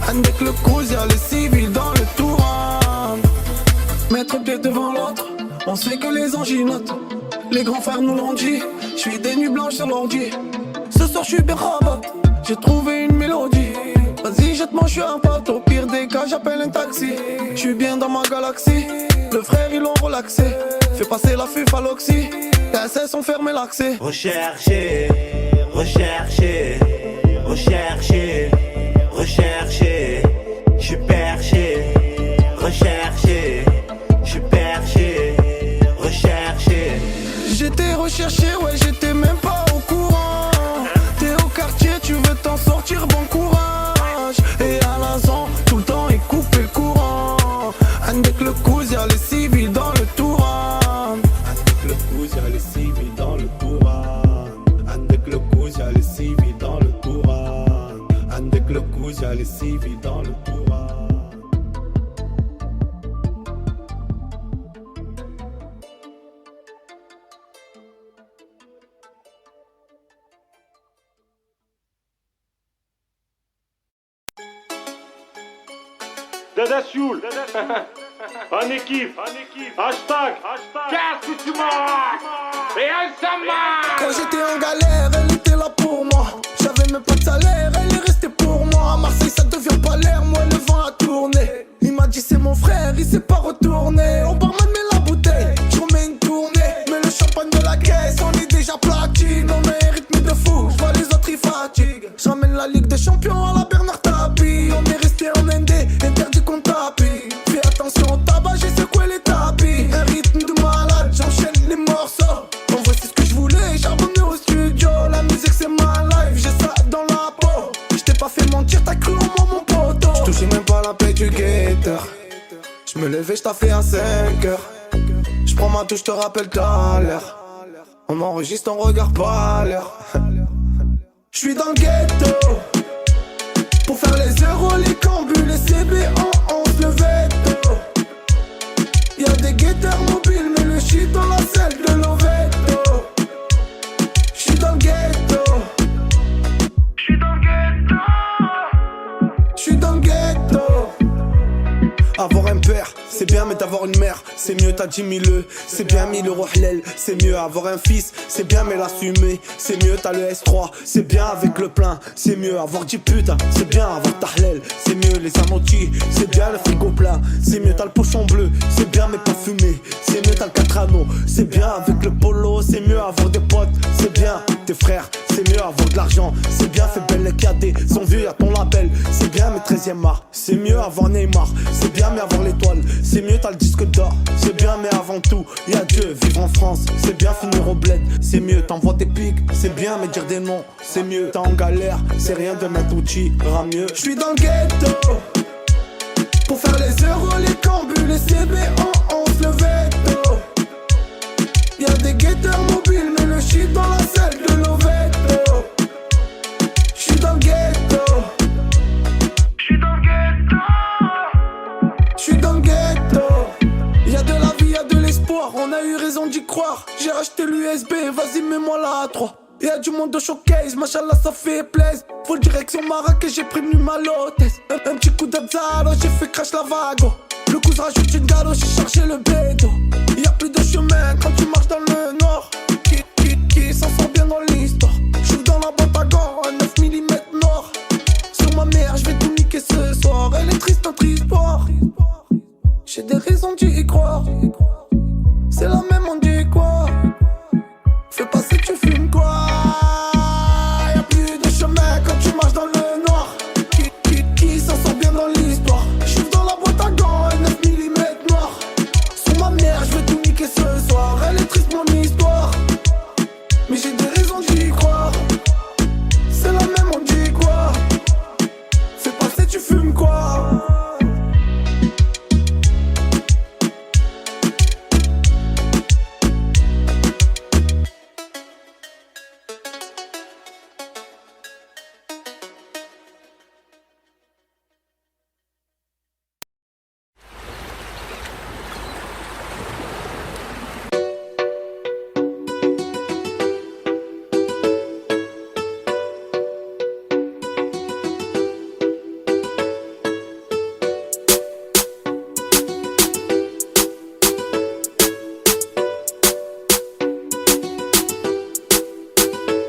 Avec le cousin, y'a les civils dans le Touran. Mettre pied devant l'autre, on sait que les anges y notent. Les grands frères nous l'ont dit, j'suis des nuits blanches sur l'ordi. Ce soir j'suis bien rabat, j'ai trouvé une mélodie. Vas-y jette-moi, j'suis un pote, au pire des cas j'appelle un taxi. J'suis bien dans ma galaxie, le frère ils l'ont relaxé. Fais passer la fuf à l'oxy, les SS ont fermé l'accès. Rechercher, rechercher, rechercher, rechercher. J'suis perché, recherché, j'suis perché, recherché. J'étais recherché, ouais j'étais même pas au courant. T'es au quartier, tu veux t'en sortir, bon courage. Et à l'instant, tout le temps il coupait le courant. Avec le cousin, y'a les civils dans le Touran. Avec le cousin, y'a les civils dans le Touran. Avec le cousin, y'a les civils dans le Touran. Avec le cousin, y'a les civils dans le Touran. Dada Sioul, en équipe, hashtag, Qu'est-ce que tu m'as? Et ensemble! Quand j'étais en galère, elle était là pour moi. J'avais même pas de salaire, elle est restée pour moi. À Marseille ça devient pas l'air, moi le vent a tourné. Il m'a dit c'est mon frère, il s'est pas retourné. On barman met la bouteille, je remets une tournée. Mais le champagne de la caisse, on est déjà platine. On a un rythme de fou, je vois les autres ils fatiguent. J'emmène la Ligue des Champions à la Bernard Tapie. On est resté en ND, interdit qu'on tapis. Fais attention au tabac, j'ai secoué les tapis. Un rythme de malade, j'enchaîne les morceaux. En vrai c'est ce que je voulais, charbonné au studio. La musique c'est ma life, j'ai ça dans la peau. J't'ai pas fait mentir, t'as cru en moi mon poteau. J'touchais même pas la paix du guetteur. J'me levais, j'taffais à 5h. J'prends ma touche, j'te rappelle tout à l'heure. On enregistre, on regarde pas l'heure. J'suis dans le ghetto pour faire les euros, les cambus, les CB en 11, le veto. Y'a des guetteurs mobiles, mais le shit dans la selle de l'Oveto. J'suis dans le ghetto. J'suis dans le ghetto. J'suis dans le ghetto. Avoir un père, c'est bien, mais d'avoir une mère, c'est mieux, t'as 10 000 c'est bien 1000 euros halal, c'est mieux. Avoir un fils, c'est bien, mais l'assumer, c'est mieux. T'as le S3, c'est bien avec le plein, c'est mieux. Avoir 10 putes, c'est bien. Avoir ta halal, c'est mieux. Les amortis, c'est bien. Le frigo plein, c'est mieux. T'as le pochon bleu, c'est bien, mais pas fumé, c'est mieux. T'as le 4 anneaux, c'est bien. Avec le polo, c'est mieux. Avoir des potes, c'est bien. Tes frères, c'est mieux avant de l'argent. C'est bien, fait belle les cadets, sont vieux, y'a ton label. C'est bien, mais 13e art. C'est mieux avant Neymar. C'est bien, mais avant l'étoile. C'est mieux, t'as le disque d'or. C'est bien, mais avant tout, y'a Dieu. Vivre en France, c'est bien, finir au bled. C'est mieux, t'envoies tes pics. C'est bien, mais dire des noms, c'est mieux. T'es en galère, c'est rien de mettre outil, ira mieux. J'suis dans le ghetto pour faire les euros, les cambus, les CB en 11, le veto. Y'a des guetteurs mobiles, mais le shit dans la salle de l'Oveto. J'suis dans le ghetto. J'suis dans le ghetto. J'suis dans le ghetto. Y'a de la vie, y'a de l'espoir. On a eu raison d'y croire. J'ai racheté l'USB, vas-y mets-moi la A3. Y'a du monde au showcase, machallah ça fait plaise. Full direction Marrakech, j'ai prévenu ma lotesse. Un petit coup d'abzalo, j'ai fait crash la vago. Le coup se rajoute une galoche, j'ai chargé le bédo. Y'a plus de chemin quand tu marches dans le nord. Qui s'en sort bien dans l'histoire. J'suis dans la boîte à gants, un 9 mm noir. Sur ma mère, j'vais tout niquer ce soir. Elle est triste, notre histoire. J'ai des raisons d'y croire. C'est la même, on dit quoi? Fais passer, tu fumes quoi? Y'a plus de chemin quand tu marches dans le noir. Qui s'en sort bien dans l'histoire. J'suis dans la boîte à gants, un 9 mm noir. Sur ma mère, j'vais tout niquer ce soir. Elle est triste mon histoire, mais j'ai des raisons d'y croire. C'est la même, on dit quoi? Fais passer, tu fumes quoi?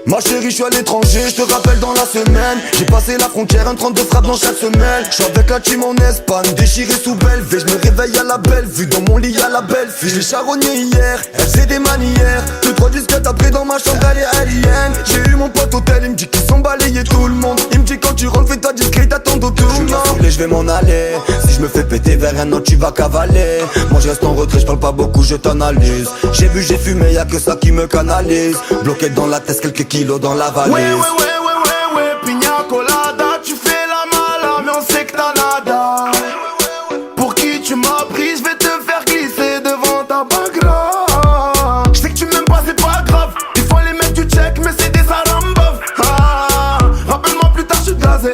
Ma chérie, je suis à l'étranger, je te rappelle dans la semaine. J'ai passé la frontière, un 32 frappes dans chaque semelle. Je suis avec la team en Espagne, déchiré sous Belleville. Je me réveille à la belle vue, dans mon lit y'a la belle fille. Je l'ai charogné hier, elle faisait des manières. 2-3 disques après dans ma chambre, elle est alien. J'ai eu mon pote hôtel, il me dit qu'ils sont balayés tout le monde. Il me dit quand tu rentres, fais-toi discret, t'attends au tour. Je vais m'en aller, si je me fais péter vers un autre, tu vas cavaler. Moi je reste en retrait, je parle pas beaucoup, je t'analyse. J'ai bu, j'ai fumé, y'a que ça qui me canalise. Bloqué dans la tête, quelques kilos dans la valise. Ouais, pina colada, tu fais la mala, mais on sait que t'as nada. Pour qui tu m'as pris, je vais te faire glisser devant ta bagra. Je sais que tu m'aimes pas, c'est pas grave. Des fois les mecs tu check, mais c'est des sarambov. Rappelle-moi plus tard, je suis gazé.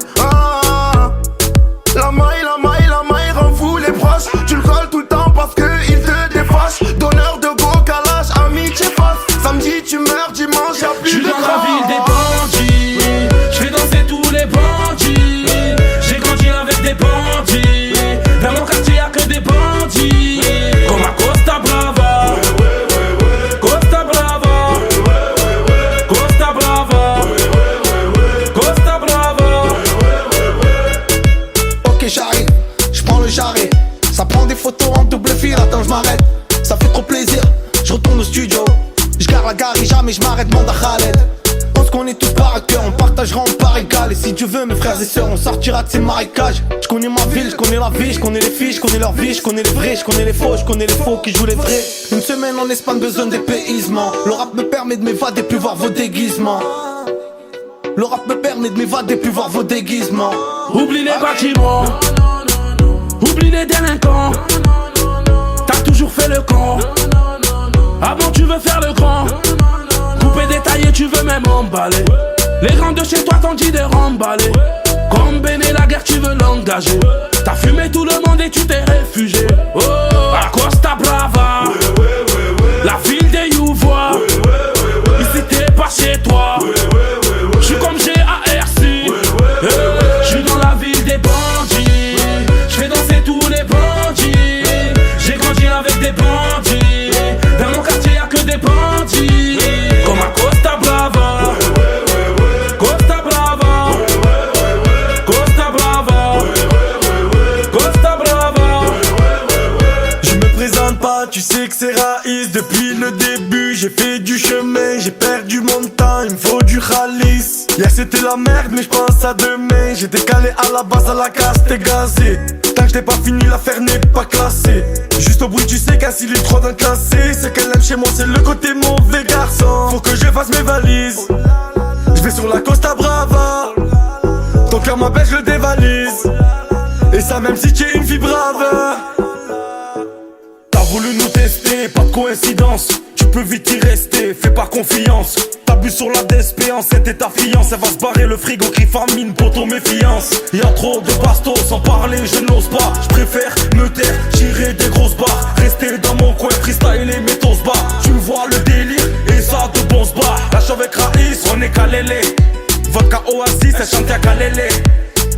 La maille rend fou les proches. Tu le colles tout le temps parce que il te défâche. Donneur de go calage, amitié face. Samedi tu meurs, dimanche y'a plus de dans la ville des bandits, j'fais danser tous les bandits. J'ai grandi avec des bandits, dans mon quartier y'a que des bandits. Comme à Costa Brava, Costa Brava, Costa Brava, Costa Brava. Ok, j'arrive, j'prends le jarret. Ça prend des photos en double fil, attends, j'm'arrête. Ça fait trop plaisir, j'retourne au studio. J'garde la gare et jamais j'm'arrête, demande à Khaled. Pense qu'on est tous par cœur, on partagera en part égale. Et si Dieu veut, mes frères et sœurs, on sortira de ces marécages. J'connais ma ville, j'connais la vie, j'connais les filles, j'connais leur vie, j'connais les vrais, j'connais les faux, j'connais les faux qui jouent les vrais. Une semaine en Espagne, besoin d'épaisement. Le rap me permet de m'évader, plus voir vos déguisements. Le rap me permet de m'évader, plus voir vos déguisements. Oublie les bâtiments, oublie les délinquants. T'as toujours fait le con. Avant tu veux faire le grand. Coupé détaillé tu veux même emballer. Les grands de chez toi t'ont dit de remballer. Comme Béné la guerre tu veux l'engager. T'as fumé tout le monde et tu t'es réfugié. Oh, à Costa Brava, la ville des Youvois. Ici t'es pas chez toi. J'suis comme GARC. J'suis dans la ville des bandits. J'fais danser tous les bandits. J'ai grandi avec des bandits. Dans mon quartier y'a que des bandits. Comme à Costa Brava, Costa Brava, Costa Brava, Costa Brava. Je me présente pas, tu sais que c'est Raïs. Depuis le début j'ai fait du chemin, j'ai perdu mon temps, il me faut du rallye. Yeah, c'était la merde, mais j'pense à demain. J'ai décalé à la base, à la casse, t'es gazé. Tant que je n'ai pas fini, l'affaire n'est pas classée. Juste au bruit, tu sais qu'un s'il est trop d'un classé. Ce qu'elle aime chez moi, c'est le côté mauvais garçon. Faut que je fasse mes valises. Je vais sur la Costa Brava. Ton cœur m'appelle, je le dévalise. Et ça même si tu es une fille brave. T'as voulu nous tester, pas de coïncidence. Tu peux vite y rester, fais pas confiance. T'abuses sur la DSP, enceinte et ta fiance. Elle va se barrer, le frigo crie famine pour ton méfiance. Y'a trop de bastos, sans parler je n'ose pas. Je préfère me taire, tirer des grosses barres. Rester dans mon coin, freestyle et métos bas. Tu vois le délire, et ça de bons bas. Là j'suis avec Raïs, on est calélé. Vodka Oasis, elle chante à calélé.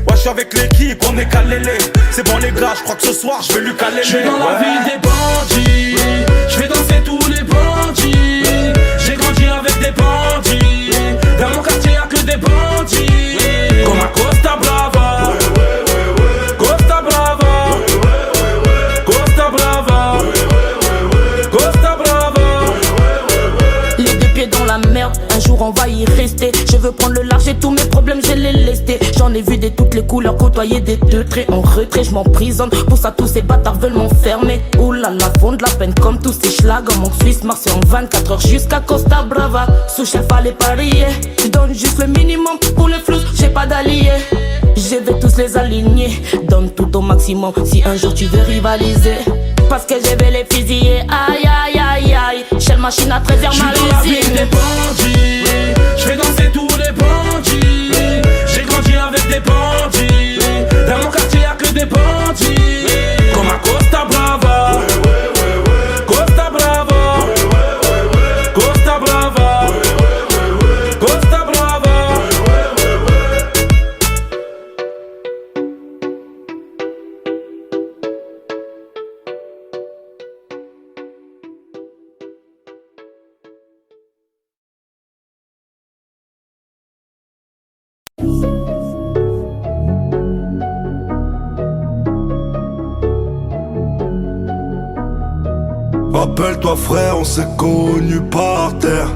Ouais, j'suis avec l'équipe, on est calélé. C'est bon les gars, j'crois que ce soir j'vais lui caler. J'suis dans la ville des bandits, j'vais danser tous les bandits. J'ai grandi avec des bandits, dans mon quartier y'a que des bandits. Comme à Costa Brava, Costa Brava, Costa Brava, Costa Brava. Les deux pieds dans la merde, un jour on va y rester. Je veux prendre le large et tous mes problèmes je les lestés. J'en ai vu de toutes les couleurs, côtoyer des deux traits en retrait. Je m'emprisonne, pour ça tous ces bâtards veulent m'enfermer. Oulala, font de la peine comme tous ces schlags. Mon Suisse marche en 24 heures jusqu'à Costa Brava. Sous chef fallait parier, je donne juste le minimum pour le flou, j'ai pas d'alliés. Je vais tous les aligner, donne tout au maximum si un jour tu veux rivaliser. Parce que je vais les fusiller, aïe aïe aïe aïe. Shell machine à 13h J'suis dans la ville des bandits, j'vais danser tous les bandits. J'ai grandi avec des bandits, dans mon quartier y'a que des bandits. Comme à Costa Brava, Costa Brava, Costa Brava, Costa Brava. Rappelle-toi frère, on s'est connus par terre.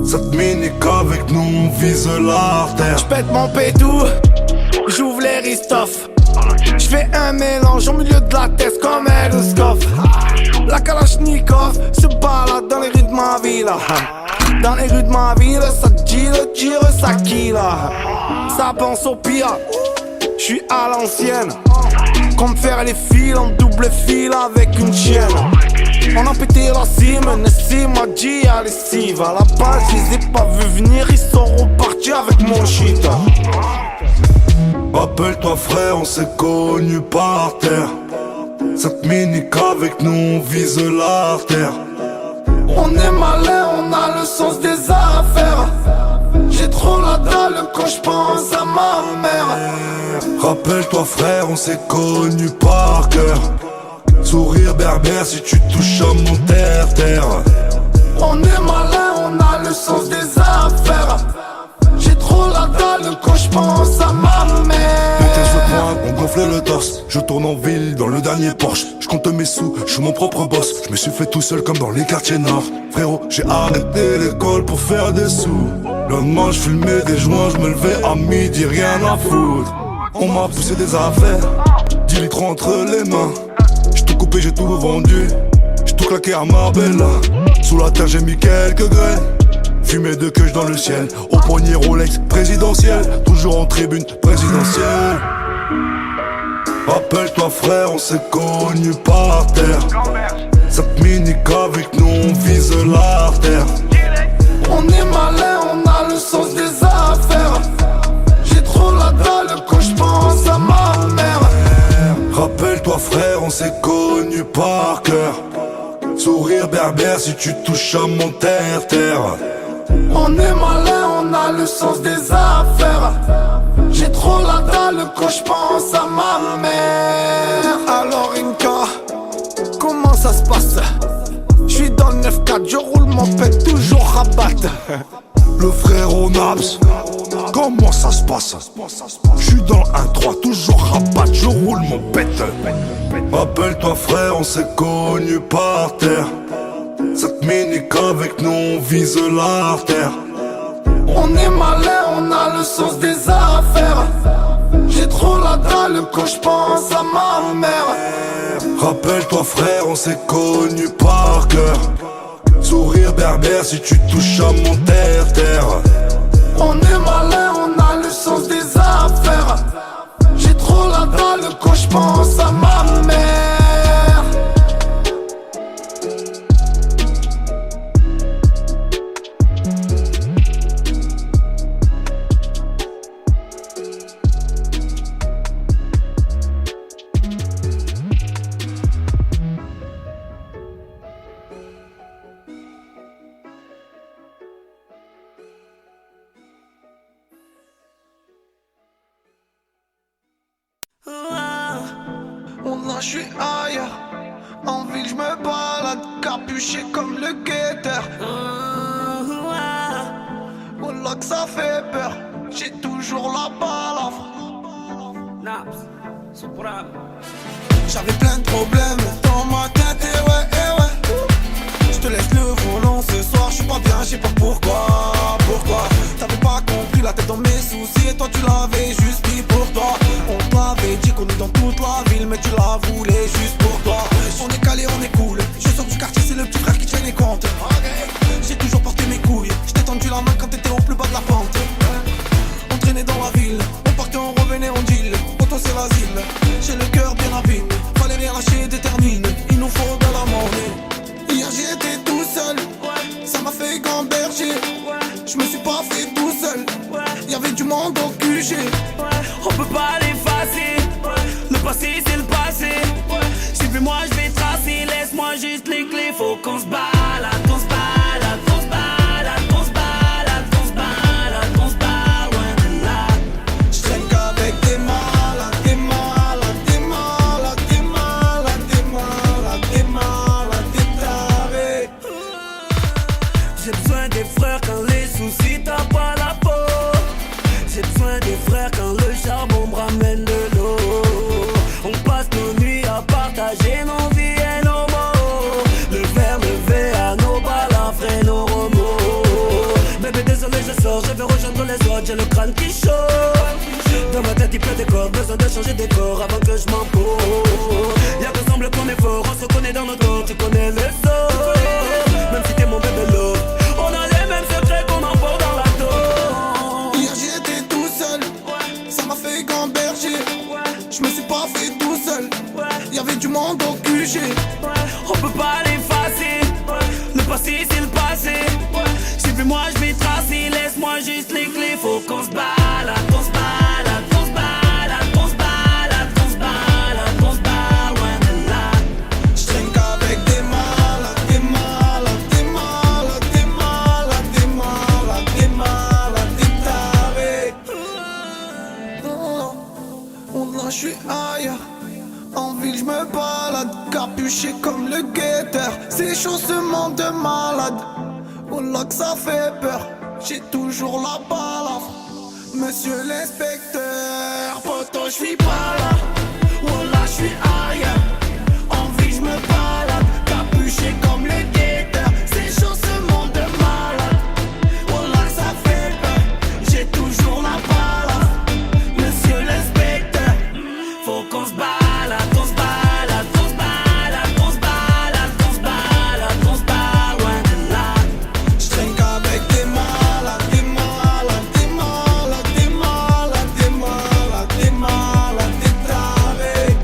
Cette minique avec nous, on vise l'artère. J'pète mon pétou, j'ouvre les ristoffs. J'fais un mélange au milieu de la tête comme Elskov. La Kalachnikov se balade dans les rues de ma ville. Dans les rues de ma ville, ça tire, ça kill. Ça pense au pire, j'suis à l'ancienne. Comme faire les fils en double fil avec une chienne. On a pété la cime, Nessim m'a dit à lessive. À la base, je les ai pas vus venir, ils sont repartis avec mon shit. Rappelle-toi frère, on s'est connus par terre. Cette minique avec nous, on vise l'artère. On est malin, on a le sens des affaires. J'ai trop la dalle quand je pense à ma mère. Rappelle-toi frère, on s'est connus par cœur. Sourire berbère si tu touches à mon terre-terre. On est malin, on a le sens des affaires. J'ai trop la dalle quand je pense à ma mère. Putain je pointe, on gonfle le torse. Je tourne en ville dans le dernier Porsche. Je compte mes sous, je suis mon propre boss. Je me suis fait tout seul comme dans les quartiers nord. Frérot, j'ai arrêté l'école pour faire des sous. Le lendemain je fumais des joints, je me levais à midi, rien à foutre. On m'a poussé des affaires, 10 litres entre les mains. J'ai tout coupé, j'ai tout vendu. J'ai tout claqué à Marbella. Sous la terre j'ai mis quelques graines. Fumée de queue dans le ciel. Au poignet Rolex présidentiel. Toujours en tribune présidentielle. Rappelle-toi frère, on s'est connus par terre. Cette minique avec nous, on vise l'artère. On est malin, on a le sens des affaires. J'ai trop la dalle quand je pense à ma mère. Rappelle-toi frère, on s'est connus par cœur. Sourire berbère si tu touches à mon terre-terre. On est malin, on a le sens des affaires. J'ai trop la dalle quand je pense à ma mère. Alors Inca, comment ça se passe? J'suis dans le 9-4, je roule mon pet toujours rabat. Le frère au Naps, comment ça se passe? J'suis dans le 1-3, toujours rabat, je roule mon pet. Rappelle-toi frère, on s'est connus par terre. Cette minique avec nous, on vise l'artère. On est malin, on a le sens des affaires. J'ai trop la dalle quand je pense à ma mère. Rappelle-toi frère, on s'est connus par cœur. Sourire berbère si tu touches à mon terre-terre. On est malin, on a le sens des affaires. J'ai trop la dalle quand je pense à ma mère. Là je suis ailleurs, en ville je me balade, capuché comme le guetteur. Wallah que ça fait peur, j'ai toujours la balafre. J'avais plein de problèmes dans ma tête et ouais. Je te laisse le volant ce soir, je suis pas bien, je sais pas pourquoi. T'avais pas compris la tête dans mes soucis et toi tu l'avais juste pris pour toi. On t'avait dit qu'on est dans toute la ville mais tu la voulais juste pour toi. On est calé, on est cool, je sors du quartier, c'est le petit frère qui tient les comptes. J'ai toujours porté mes couilles, je t'ai tendu la main quand t'étais au plus bas de la pente. On traînait dans la ville, on partait, on revenait, on deal. Auto c'est l'asile, j'ai le cœur bien abîmé. Fallait rien lâcher, détermine, il nous faut de la monnaie. Hier j'étais tout seul, ça m'a fait gamberger. Je me suis pas fait tout seul, y'avait du monde au QG. On peut pas l'effacer, le passé c'est le passé. Suis-moi je vais tracer, laisse-moi juste les clés. Faut qu'on se balade, qu'on se balade, qu'on se balade, qu'on se balade, qu'on se balade, qu'on se balade loin de là. J'traîne qu'avec des malades, des malades, des malades, des malades, des malades, des malades, des tarés. J'ai besoin des frères quand les soucis tapent pas la peau. J'ai besoin des frères quand le charbon me ramène de l'eau. On passe nos nuits à partager nos vies et nos mots. Le verre levé à nos balafres et nos remords. Bébé désolé je sors, je vais rejoindre les autres. J'ai le crâne qui chauffe. Dans ma tête il pleut des corps, besoin de changer des corps avant que je m'en pose. Y'a que semble qu'on est fort, on se reconnaît dans nos corps. Tu connais le sort, même si t'es mon bébé l'eau. On a les mêmes secrets qu'on emporte dans la dos. Hier j'étais tout seul, ça m'a fait gamberger. Je me suis pas fait tout seul, y'avait du monde au QG. On peut pas l'effacer, le passé c'est le passé. Suis-moi je vais tracer, laisse-moi juste les clés. Faut qu'on se balade, qu'on se balade, qu'on se balade, qu'on se balade, qu'on se balade, qu'on se balade loin de là. J'traîne qu'avec des malades, des malades, des malades, des malades, des malades, des malades, des tarés. Là je suis ailleurs, en ville je me balade, capuché comme le guetteur. C'est chaud ce monde de malade, wallah que ça fait peur. J'ai toujours la balafre, monsieur l'inspecteur. Poto je suis pas là, wallah je suis ailleurs. En ville je me balade, capuché comme le guetteur. C'est chaud ce monde de malade, wallah que ça fait peur. J'ai toujours la balafre, monsieur l'inspecteur. Faut qu'on se balade, qu'on se balade, qu'on se balade, qu'on se balade, qu'on se balade, qu'on se balade loin de là. J'traîne qu'avec des malades, des malades, des malades, des malades, des malades, des malades, des tarés.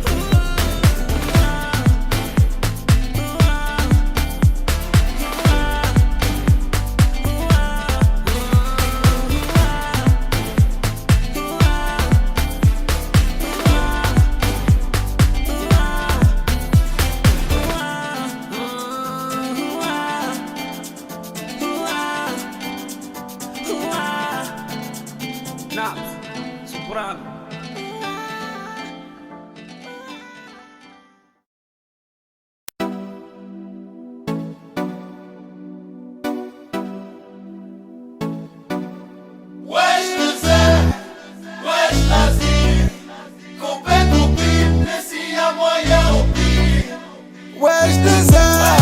Wesh de zère,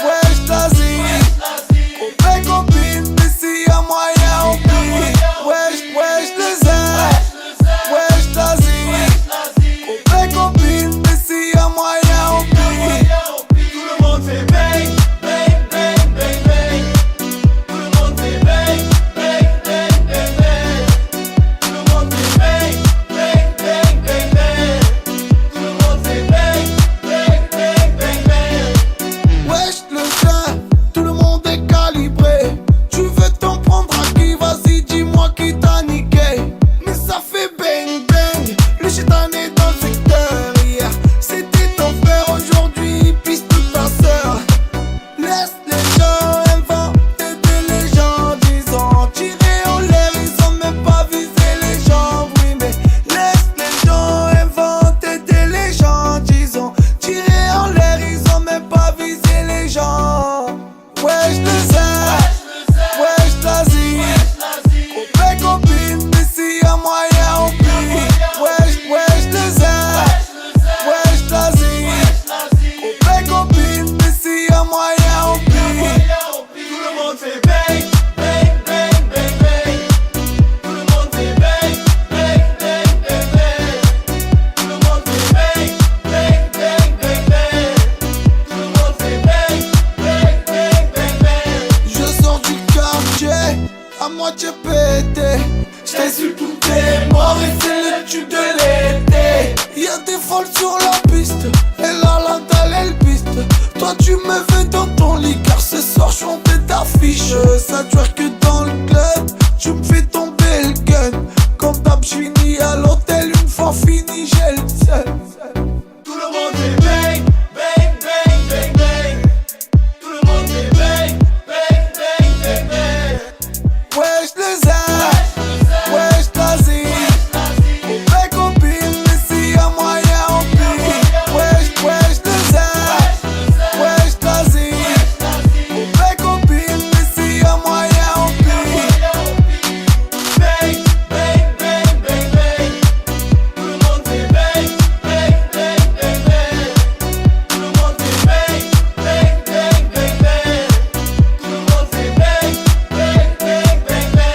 wesh d'Asie. Copain copine, mais s'il y a moyen on prie. Wesh, wesh moitié pété. J't'ai su tout est mort et c'est le tube de l'été. Y'a des folles sur la piste, et là la dalle elle piste. Toi tu me fais dans ton lit car ce soir j'suis en tête d'affiche. Ça twerk que dans le club, tu me fais tomber le gun. Comme d'hab j'finis à l'hôtel, une fois fini j'ai le seul. Tout le monde est bang, bang, bang, bang, bang. Tout le monde est bang, bang, bang, bang, bang. Wesh les airs, wesh l'Asie. Mes copines, mais s'il y a moyen on plie. Wesh les airs, wesh l'Asie. Mes copines, mais s'il y a moyen on plie. Bang, bang, bang, bang, bang. Tout le monde est bang, bang, bang, bang, bang. Tout le monde est bang, bang, bang, bang, bang. Tout le monde est bang, bang, bang, bang, bang.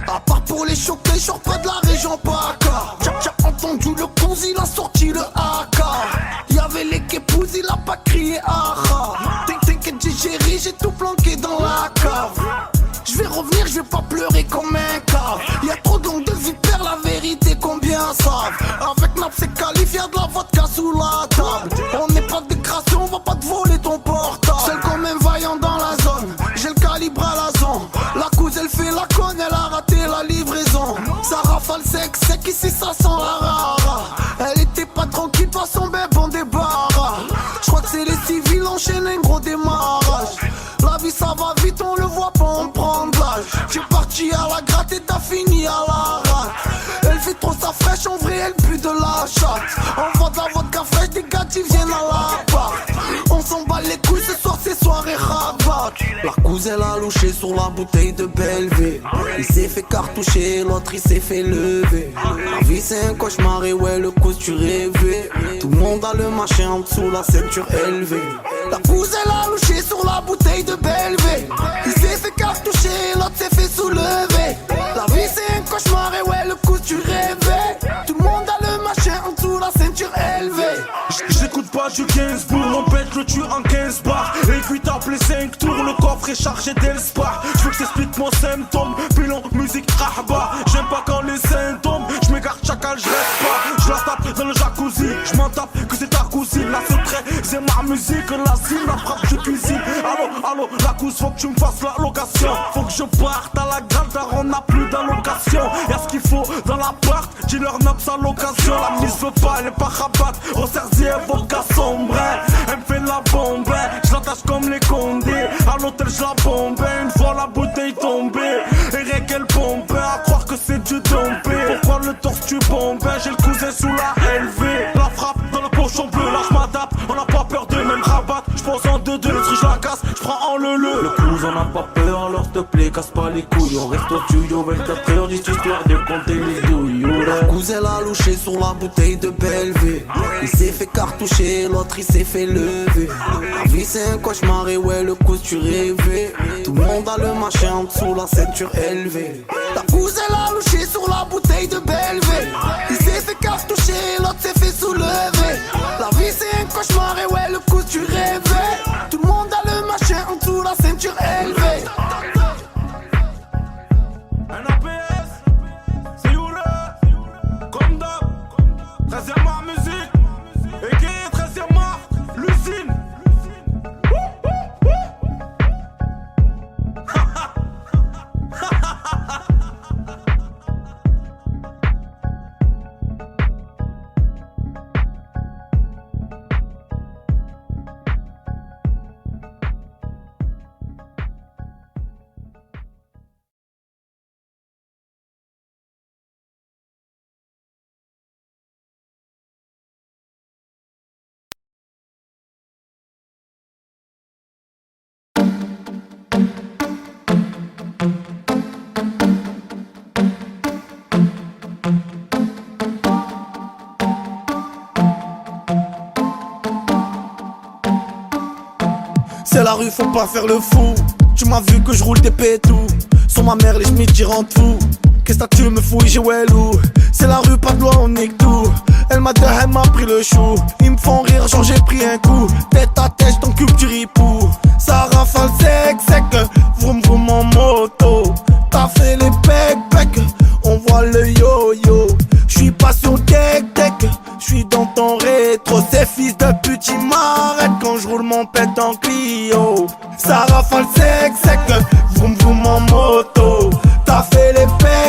À part pour les choquer, je sors pas de la région PACA. J'ai entendu le cousin, il a sorti le AK. Y'avait les képouses, il a pas crié aha. T'inquiète, j'ai géré, j'ai tout planqué dans la cave. Je vais revenir, je vais pas pleurer comme un cave. Y'a trop de langues de vipère, la vérité combien savent. Avec Nap c'est qualifié, y'a de la vodka sous la table. On n'est pas de décration, on va pas te voler ton portable. Seul comme un vaillant dans la zone, j'ai le calibre à la zone. La couse elle fait la conne, elle a raté la livraison. Ça rafale sec, ici ça sent la rara. Elle était pas tranquille, pas son bébé on débarras. J'crois que c'est les civils enchaînent un gros démarrage. La vie ça va vite, on le voit pas, on prend de l'âge. J'ai parti à la gratte et t'as fini à la rate. Elle fait trop sa fraîche, en vrai elle pue de la chatte. On vend de la vodka fraîche, des gars qui viennent à la part. On s'en bat les couilles, ce soir c'est soirée rabat. La couse elle a louché sur la bouteille de Belleville. Il s'est fait cartoucher, l'autre il s'est fait lever. La vie c'est un cauchemar et ouais le cause tu rêvais. Tout le monde a le machin en dessous, la ceinture élevée. La couse elle a louché sur la bouteille de Belleville. Il s'est fait cartoucher, l'autre s'est fait soulever. La vie c'est un cauchemar et ouais le coup tu rêvais. Tout le monde a le machin en dessous, la ceinture élevée. J'écoute pas du 15 bourg, on pète le tue en 15 bars. Aiguille tape les 5 tours, le coffre est chargé d'Elspar. J'veux que t'expliques mon symptôme, pilon, musique, rahba. J'aime pas quand les symptômes, j'm'égare chacal, j'reste pas. J'la tape dans le jacuzzi, j'm'en tape que c'est ta cousine. La secret, c'est ma musique, la cime, la frappe, je cuisine. Allô, la couse, faut que tu me fasses la location. Faut que je parte à la grande, car on n'a plus d'allocation. Y'a ce qu'il faut dans l'appart, dis-leur nappe à l'occasion. La mise veut pas, elle est pas rabat. Resserzi, évocation, bref. Elle me fait la bombe, j'l'attache comme les condés. À l'hôtel, j'la bombe, une fois la bouteille tombée. Et rien qu'elle bombe, à croire que c'est du dompé. Pourquoi le torse tu bombes, j'ai le cousin sous la LV. La frappe dans le cochon bleu, là j'm'adapte. On n'a pas peur de même rabattre. J'pense en 2-2, le truc j'la casse, j'prends en le. Le cousin n'a pas peur, alors te plaît, casse pas les couilles. On reste au studio 24 heures, juste histoire de compter les douilles. La cousine elle a louché sur la bouteille de Belleville. Il s'est fait cartoucher, l'autre il s'est fait lever. La vie c'est un cauchemar et ouais le coup tu rêvais. Tout le monde a le machin en dessous, la ceinture élevée. La cousine elle a louché sur la bouteille de Belleville. Il s'est fait cartoucher, l'autre s'est fait soulever. La vie c'est un cauchemar et ouais le coup tu rêvais. Tout le monde a le machin en dessous, la ceinture élevée. Un APS, c'est où là? Comme d'hab, 13e art musique. Et qui est 13e art? L'usine. C'est la rue, faut pas faire le fou. Tu m'as vu que je roule des pétous. Sur ma mère, les schmitts, j'y rentre fou. Qu'est-ce que tu me fouilles, j'ai Wellou. C'est la rue, pas de loi, on nique tout. Elle m'a pris le chou. Ils me font rire, genre j'ai pris un coup. Tête à tête, ton cul du ripou. Ça rafale sec, vroom vroom en moto. T'as fait les pec, on voit le yo-yo. J'suis pas sur tech, j'suis dans ton rétro. Ces fils de pute, ils m'arrêtent quand j'roule mon pète en Clio. Ça rafale sec, vroom vroom en moto. T'as fait les pec,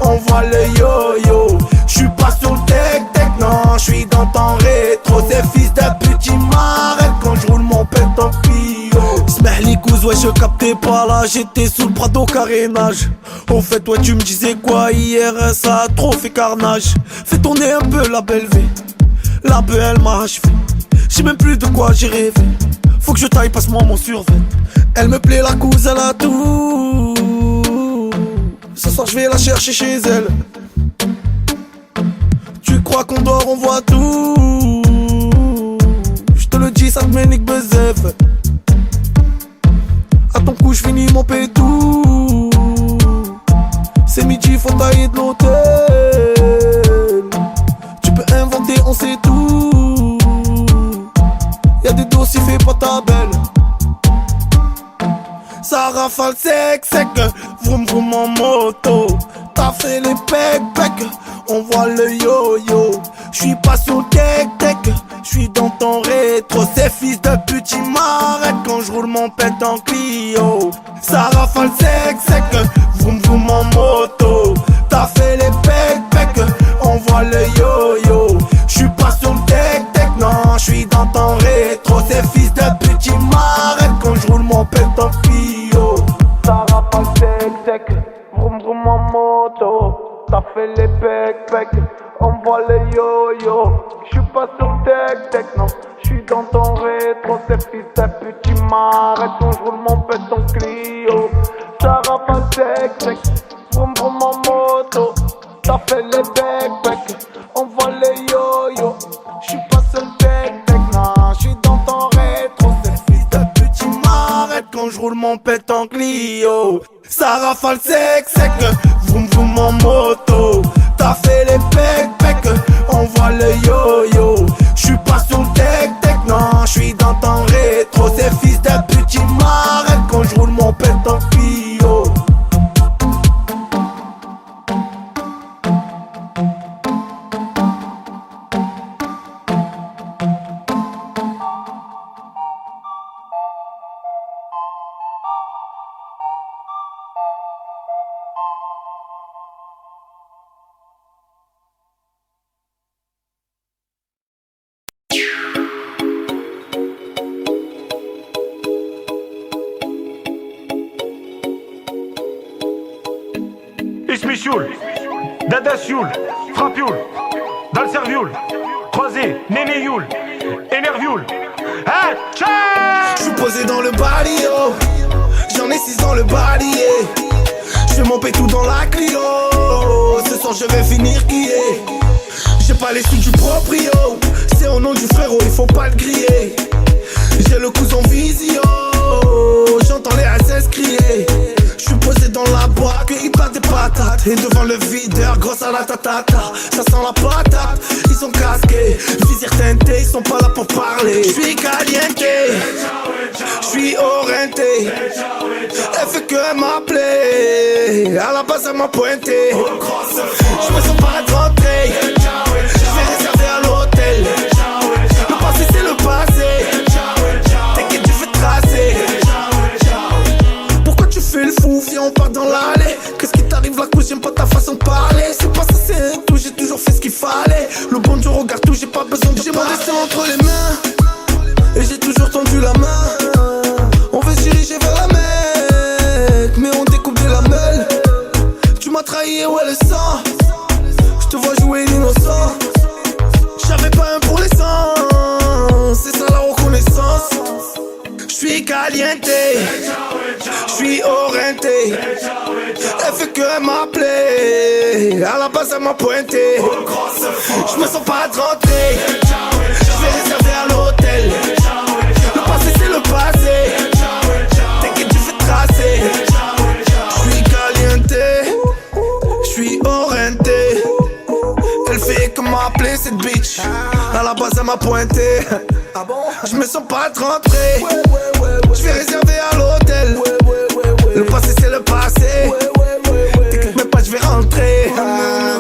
on voit le yo-yo. J'suis pas sur le tech, non, j'suis dans ton rétro. Ces fils de pute, ils m'arrêtent quand j'roule mon pète en Clio. Smeh les gousses, ouais, je captais pas là. J'étais sous le Prado carénage. Au fait, ouais, tu me disais quoi hier? Ça a trop fait carnage. Fais tourner un peu la belle V. La belle, elle m'a achevé. J'sais même plus de quoi j'ai rêvé. Faut que je taille, passe-moi mon survêt. Elle me plaît, la couse, elle a tout. Ce soir, je vais la chercher chez elle. Tu crois qu'on dort, on voit tout. Je te le dis, ça te met nique bezef. À ton cou, je finis mon pétou. C'est midi, faut tailler de l'hôtel. Tu peux inventer, on sait tout. Y'a des dossiers, fais pas ta belle. Ça rafale sec, vroom vroom en moto. T'as fait les pec, on voit le yo-yo. J'suis pas sur tech, j'suis dans ton rétro. Ces fils de pute, ils m'arrêtent quand j'roule mon pète en Clio. Ça rafale sec, vroom vroom en moto. T'as fait les pec, on voit le yo-yo. J'suis pas sur le tech, non, j'suis dans ton rétro. Ces fils de pute, ils m'arrêtent quand j'roule mon pète en Clio. Ça rafale sec, vroom vroom en moto. T'as fait les pec, on voit le yo-yo. J'suis pas sur le tech, non, j'suis dans ton rétro. Ces fils de pute, ils m'arrêtent quand j'roule mon pète en Clio. Ça rafale sec, vroom vroom en moto. T'as fait les pec, on voit le yo-yo. J'suis pas sur le tech, non, j'suis dans ton rétro. Ces fils de pute, ils m'arrêtent quand j'roule mon pète en Clio. Ça rafale sec, vroom vroom en moto. T'as fait les pec, on voit le yo-yo. J'suis pas sur le tech, non, j'suis dans ton rétro. Ces fils de pute, ils m'arrêtent quand j'roule mon pète en Clio. Ismichoul, Dadassioul, Frappioul, Dalservioul, Croisé, Nénéyoul, Énervioul. J'suis posé dans le barrio, j'en ai 6 dans le barillet. J'fais mon pétou dans la Clio, ce soir je vais finir qui est. J'ai pas les sous du proprio, c'est au nom du frérot, il faut pas le griller. J'ai le cousin visio, j'entends les SS crier. J'suis posé dans la boîte, il parle des patates. Et devant le videur, grosse à la tatata. Ça sent la patate, ils sont casqués. Visière teintée, ils sont pas là pour parler. J'suis caliente, j'suis orienté. Elle fait que m'appeler, à la base elle m'a pointé. J'me sens pas être rentré, j'vais réserver à l'hôtel. Le passé c'est le passé, t'inquiète tu fais tracer. Pourquoi tu fais le fou, viens on part dans l'allée. Qu'est-ce qui t'arrive la couche, j'aime pas ta façon de parler. C'est pas ça c'est un tout, j'ai toujours fait ce qu'il fallait. Le bon Dieu regarde tout, j'ai pas besoin de. J'ai mon destin entre les mains, et j'ai toujours tendu la main. On veut se diriger vers la Mecque, mais on découpe de la meule. Tu m'as trahi, ouais le sang. Je te vois jouer l'innocent. J'avais pas un pour les sangs, c'est ça la reconnaissance. J'suis caliente, j'suis orienté. Elle fait que m'appeler, à la base elle m'a pointé. J'me sens pas de rentrer, j'vais réserver à l'hôtel. Le passé c'est le passé, t'inquiète tu fais tracer. J'suis caliente, j'suis orienté. appelé cette bitch. À la base elle m'a pointé. Ah bon? Je me sens pas de rentrer. Je vais réserver à l'hôtel. Le passé c'est le passé. T'inquiète même pas, je vais rentrer.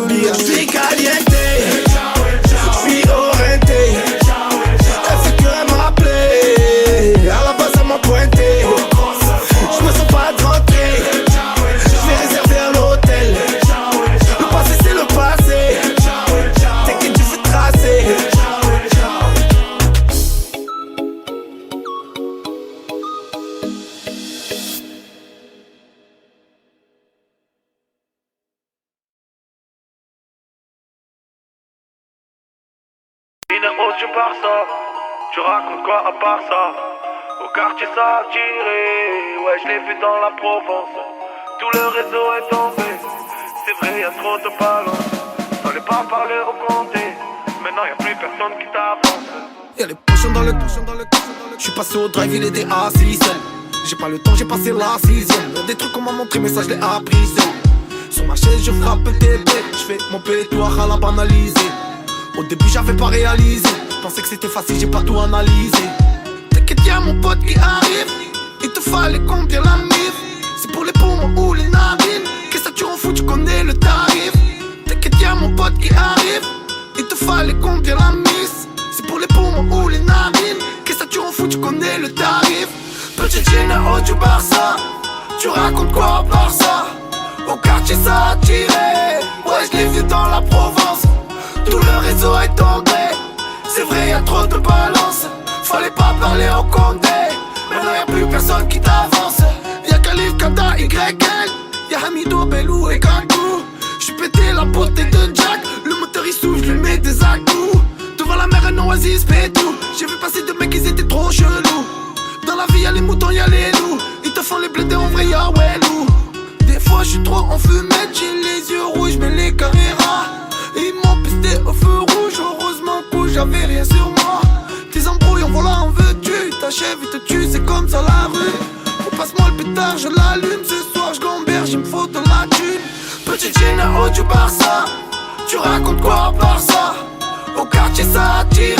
Je suis caliente. Je suis orienté. Elle fait que elle m'a appelé. À la base elle m'a pointé. Je me sens pas de rentrer. Je vais réserver à l'hôtel. Le passé c'est le passé. T'inquiète, je vais tracer. Numéro du Barça, tu racontes quoi à part ça? Au quartier ça a tiré, ouais je l'ai vu dans la Provence. Tout le réseau est tombé, c'est vrai y'a trop de ballons. Fallait pas parler au compté, maintenant y'a plus personne qui t'avance. Y'a les pochons dans le J'suis passé au drive, il était à 6. J'ai pas le temps, j'ai passé la 6ème. Y'a des trucs qu'on m'a montré, mais ça je l'ai appris seul. Sur ma chaise, je frappe le TP. J'fais mon pétoire à la banaliser. Au début, j'avais pas réalisé. J'pensais que c'était facile, j'ai pas tout analysé. T'inquiète, y'a mon pote qui arrive. Il te fallait combien la mif? C'est pour les poumons ou les narines. Qu'est-ce que tu en fous, tu connais le tarif. T'inquiète, y'a mon pote qui arrive. Il te fallait combien la miss? C'est pour les poumons ou les narines. Qu'est-ce que tu en fous, tu connais le tarif. Petite Gina du Barça. Tu racontes quoi à part ça? Au quartier ça a tiré. Ouais je l'ai vu dans la Provence. Tout le réseau est tombé. C'est vrai y'a trop de balance. Fallait pas parler au condé. Maintenant y'a plus personne qui t'avance. Y'a Khalif, Kata, YL. Y'a Hamido, Belou et Kangou. J'suis pété la beauté de Jack. Le moteur il souffle, je lui mets des à-coups. Devant la mer un oasis tout. J'ai vu passer deux mecs, ils étaient trop chelous. Dans la vie y'a les moutons, y'a les loups. Ils te font les blindés en vrai, y'a Wellou. Des fois j'suis trop en fumette, j'ai les yeux rouges, mais les Carrera. Ils m'ont pisté au feu rouge, heureusement que j'avais rien sur moi. Tes embrouilles, on voilà, en veux-tu? T'achèves, ils te tuent, c'est comme ça la rue. On passe-moi le pétard, je l'allume. Ce soir, je gamberge, il me faut de la thune. Petite Gina du Barça. Tu racontes quoi à part ça? Au quartier, ça a tiré.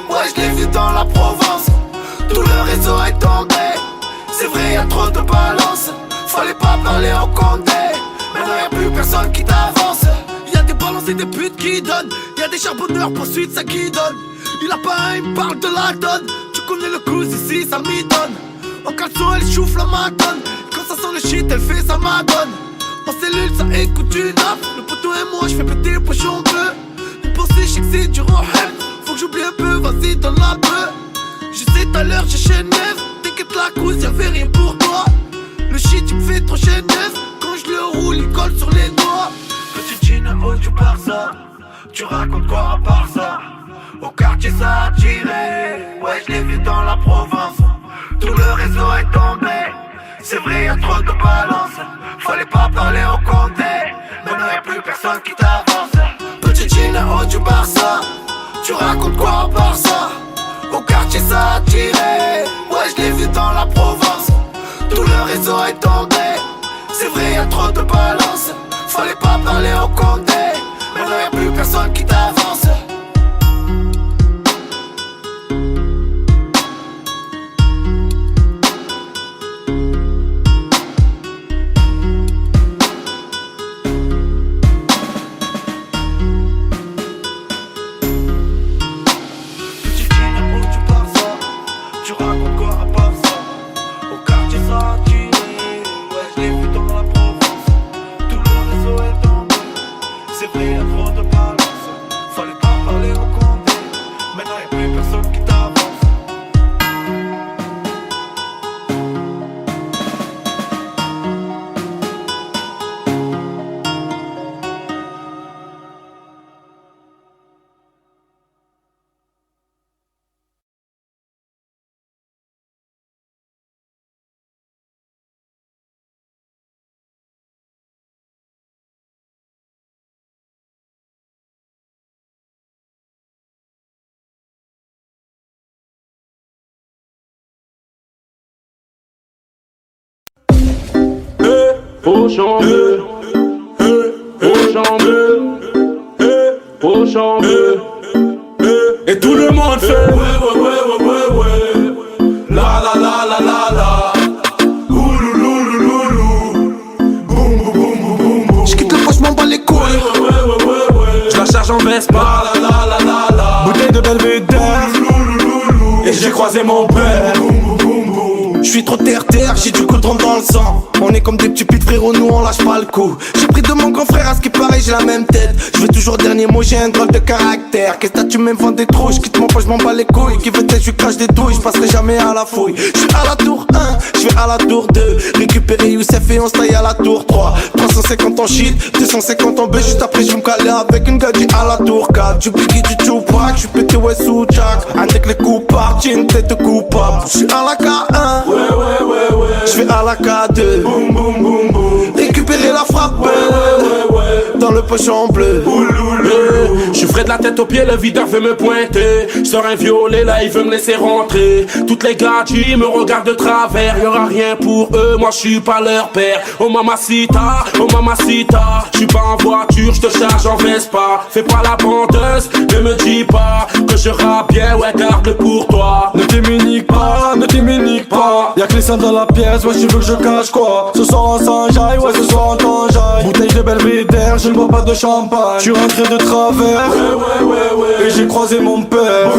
Ouais, je l'ai vu dans la Provence. Tout le réseau est tombé. C'est vrai, y'a trop de balance. Fallait pas parler au condé. Maintenant y'a plus personne qui t'avance. Y'a des balances et des putes qui donnent. Y'a des charbonneurs, poursuite ça qui donne. Il a pas, il me parle de la donne. Tu connais le coup ici, ça m'y donne. En caleçon, elle chouffe la madone. Quand ça sent le shit, elle fait sa madone. En cellule, ça écoute du nappe. Le poteau et moi, j'fais péter le pochon bleu. Une pensée, j'sais que c'est du rohem. Faut que j'oublie un peu, vas-y, donne la peu. Je sais, tout à l'heure, j'ai chaîne neuf. T'inquiète, la cause, y'avait rien pour toi. Le shit, il me fait trop chaîne neuf. Quand je le roule, il colle sur les doigts. Petite Gina du Barça. Tu racontes quoi à part ça? Au quartier, ça a tiré. Ouais, je l'ai vu dans la Provence. Tout le réseau est tombé. C'est vrai, y'a trop de balance. Fallait pas parler au condé. Maintenant y'a plus personne qui t'avance. Petite Gina du Barça. Tu racontes quoi à part ça? Au quartier, ça a tiré. Ouais, je l'ai vu dans la Provence. Tout le réseau est tombé. C'est vrai, y'a trop de balance. Fallait pas parler au condé. Maintenant y'a plus personne qui t'avance. Aux jambes, aux jambes, pochon bleu. Et tout le monde fait ouais. La la la la la la. J'quitte le poche, j'm'en bats les couilles. J'la charge en Vespa. La la la la la. Bouteille de Belvédère. Et j'ai croisé mon père. J'suis trop terre-terre, j'ai du coudron dans le sang. On est comme des petits pits frérot, nous on lâche pas le coup. J'ai pris de mon grand frère, à ce qui paraît j'ai la même tête. J'veux toujours dernier mot, j'ai un drôle de caractère. Qu'est-ce que tu m'inventes des trous, j'quitte mon poche, j'm'en bats les couilles. Qui veut tête, j'lui crache des douilles, j'passerai jamais à la fouille. J'suis à la tour 1, j'vais à la tour 2. Récupérer Youssef et on se taille à la tour 3. 350 en shit, 250 en B. Juste après j'vais me caler avec une gadget à la tour 4. Du Biggie, du Tupac, j'suis pété ouais sous Jack. Avec les coups par j'ai une tête coupable. J'suis à la K1, j'vais à la K2. Récupérer la frappe dans le pochon bleu. J'suis frais de la tête aux pieds, le videur veut me pointer. J'sors un violet, là il veut me laisser rentrer. Toutes les gadgets me regardent de travers. Y'aura rien pour eux, moi j'suis pas leur père. Oh mamacita, j'suis pas en voiture, j'te charge en Vespa. Fais pas la bandeuse, ne me dis pas que je rappe bien, ouais garde-le pour toi. Ne t'émunique pas, Y'a que les seins dans la pièce, ouais tu veux que je cache quoi. Ce soir on s'enjaille, ouais ce soir on t'enjaille. Bouteille de Belvédère, je ne bois pas de champagne. J'suis rentré de travers, et j'ai croisé mon père.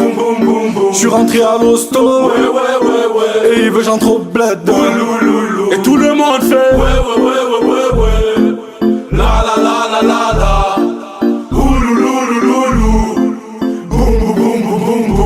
J'suis rentré à l'hosto, et il veut j'en trop bled. Et tout le monde fait la la la la la la.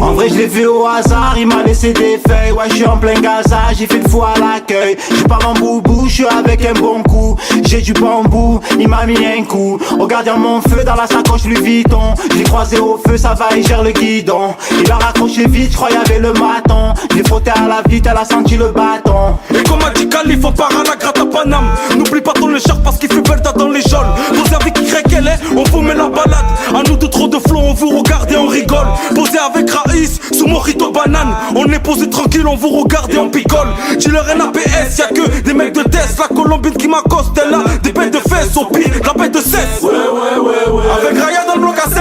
En vrai je l'ai vu au hasard, il m'a laissé des feuilles. Ouais je suis en plein Gaza, j'ai fait une fois à l'accueil. J'suis pas mon boubou, j'suis avec un bon coup. J'ai du bambou, il m'a mis un coup. Regardant mon feu dans la sacoche Louis Vuitton. J'ai croisé au feu, ça va, il gère le guidon. Il a raccroché vite, j'crois y'avait le maton. J'ai frotté à la vite, elle a senti le bâton. Et comme a dit Khalif, on part à la gratte à Paname. N'oublie pas ton écharpe parce qu'il fait Belta dans les jaunes. Posez avec Y, on vous met la balade. À nous de trop de flow, on vous regarde et on rigole. Posez avec Raïs, sous Mojito banane. On est posé tranquille, on vous regarde et on picole. Dis-leur NAPS, y'a que des mecs de test. La Colombine qui m'accoste, elle a des bêtes de fesses. Au pire, la bête de cesse. Avec Raya dans le bloc à 16.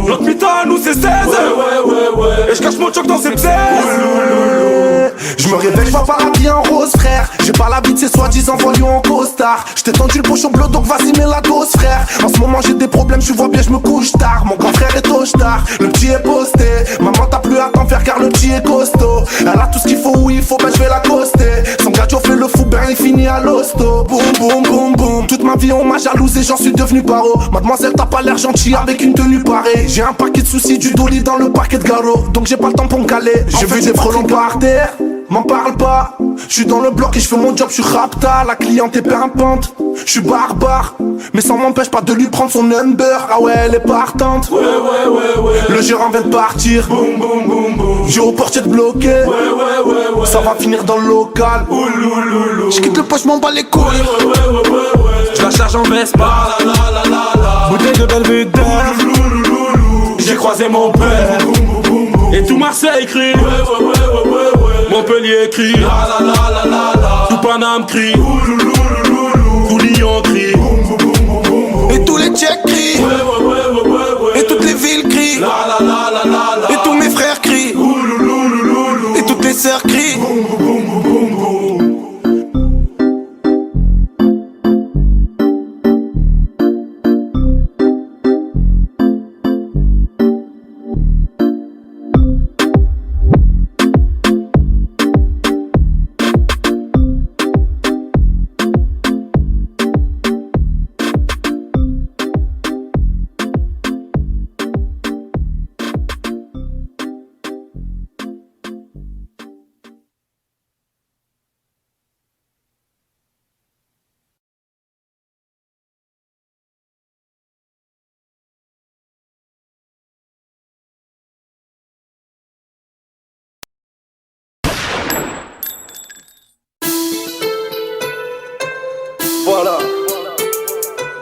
Notre mi-temps à nous c'est 16. Et je cache mon choc dans ses pseuds. Je me réveille, je vois pas habillé en rose frère. J'ai pas l'habit de ces soi-disant voyous en costard. J't'ai tendu le pochon bleu donc vas-y mets la dose frère. En ce moment j'ai des problèmes, tu vois bien je me couche tard. Mon grand frère est au tard, le petit est posté. Maman t'as plus à t'en faire car le petit est costaud. Elle a tout ce qu'il faut où il faut, ben je vais l'accoster. Son gadio fait le fou, ben il finit à l'hosto. Boum boum boum boum. Toute ma vie on m'a jalousé, j'en suis devenu paro. Mademoiselle t'as pas l'air gentille avec une tenue parée. J'ai un paquet de soucis, du dolly dans le parquet de Garo. Donc j'ai pas le temps pour me caler. J'ai vu des frelons par terre. M'en parle pas, j'suis dans le bloc et j'fais mon job, j'suis rapta, la cliente est pimpante, j'suis barbare, mais ça m'empêche pas de lui prendre son number, ah ouais elle est partante, le gérant vient de partir, j'ai au portier de bloquer, ça va finir dans le local, j'quitte le poche, j'm'en bats les couilles, j'la charge en Vespa, bouteille de Belvédère, j'ai croisé mon père, et tout Marseille crie, Montpellier crie, tout Paname crie, tout Lyon crie, et tous les Tchèques crient, et toutes les villes crient, et tous mes frères crient, et toutes les sœurs crient.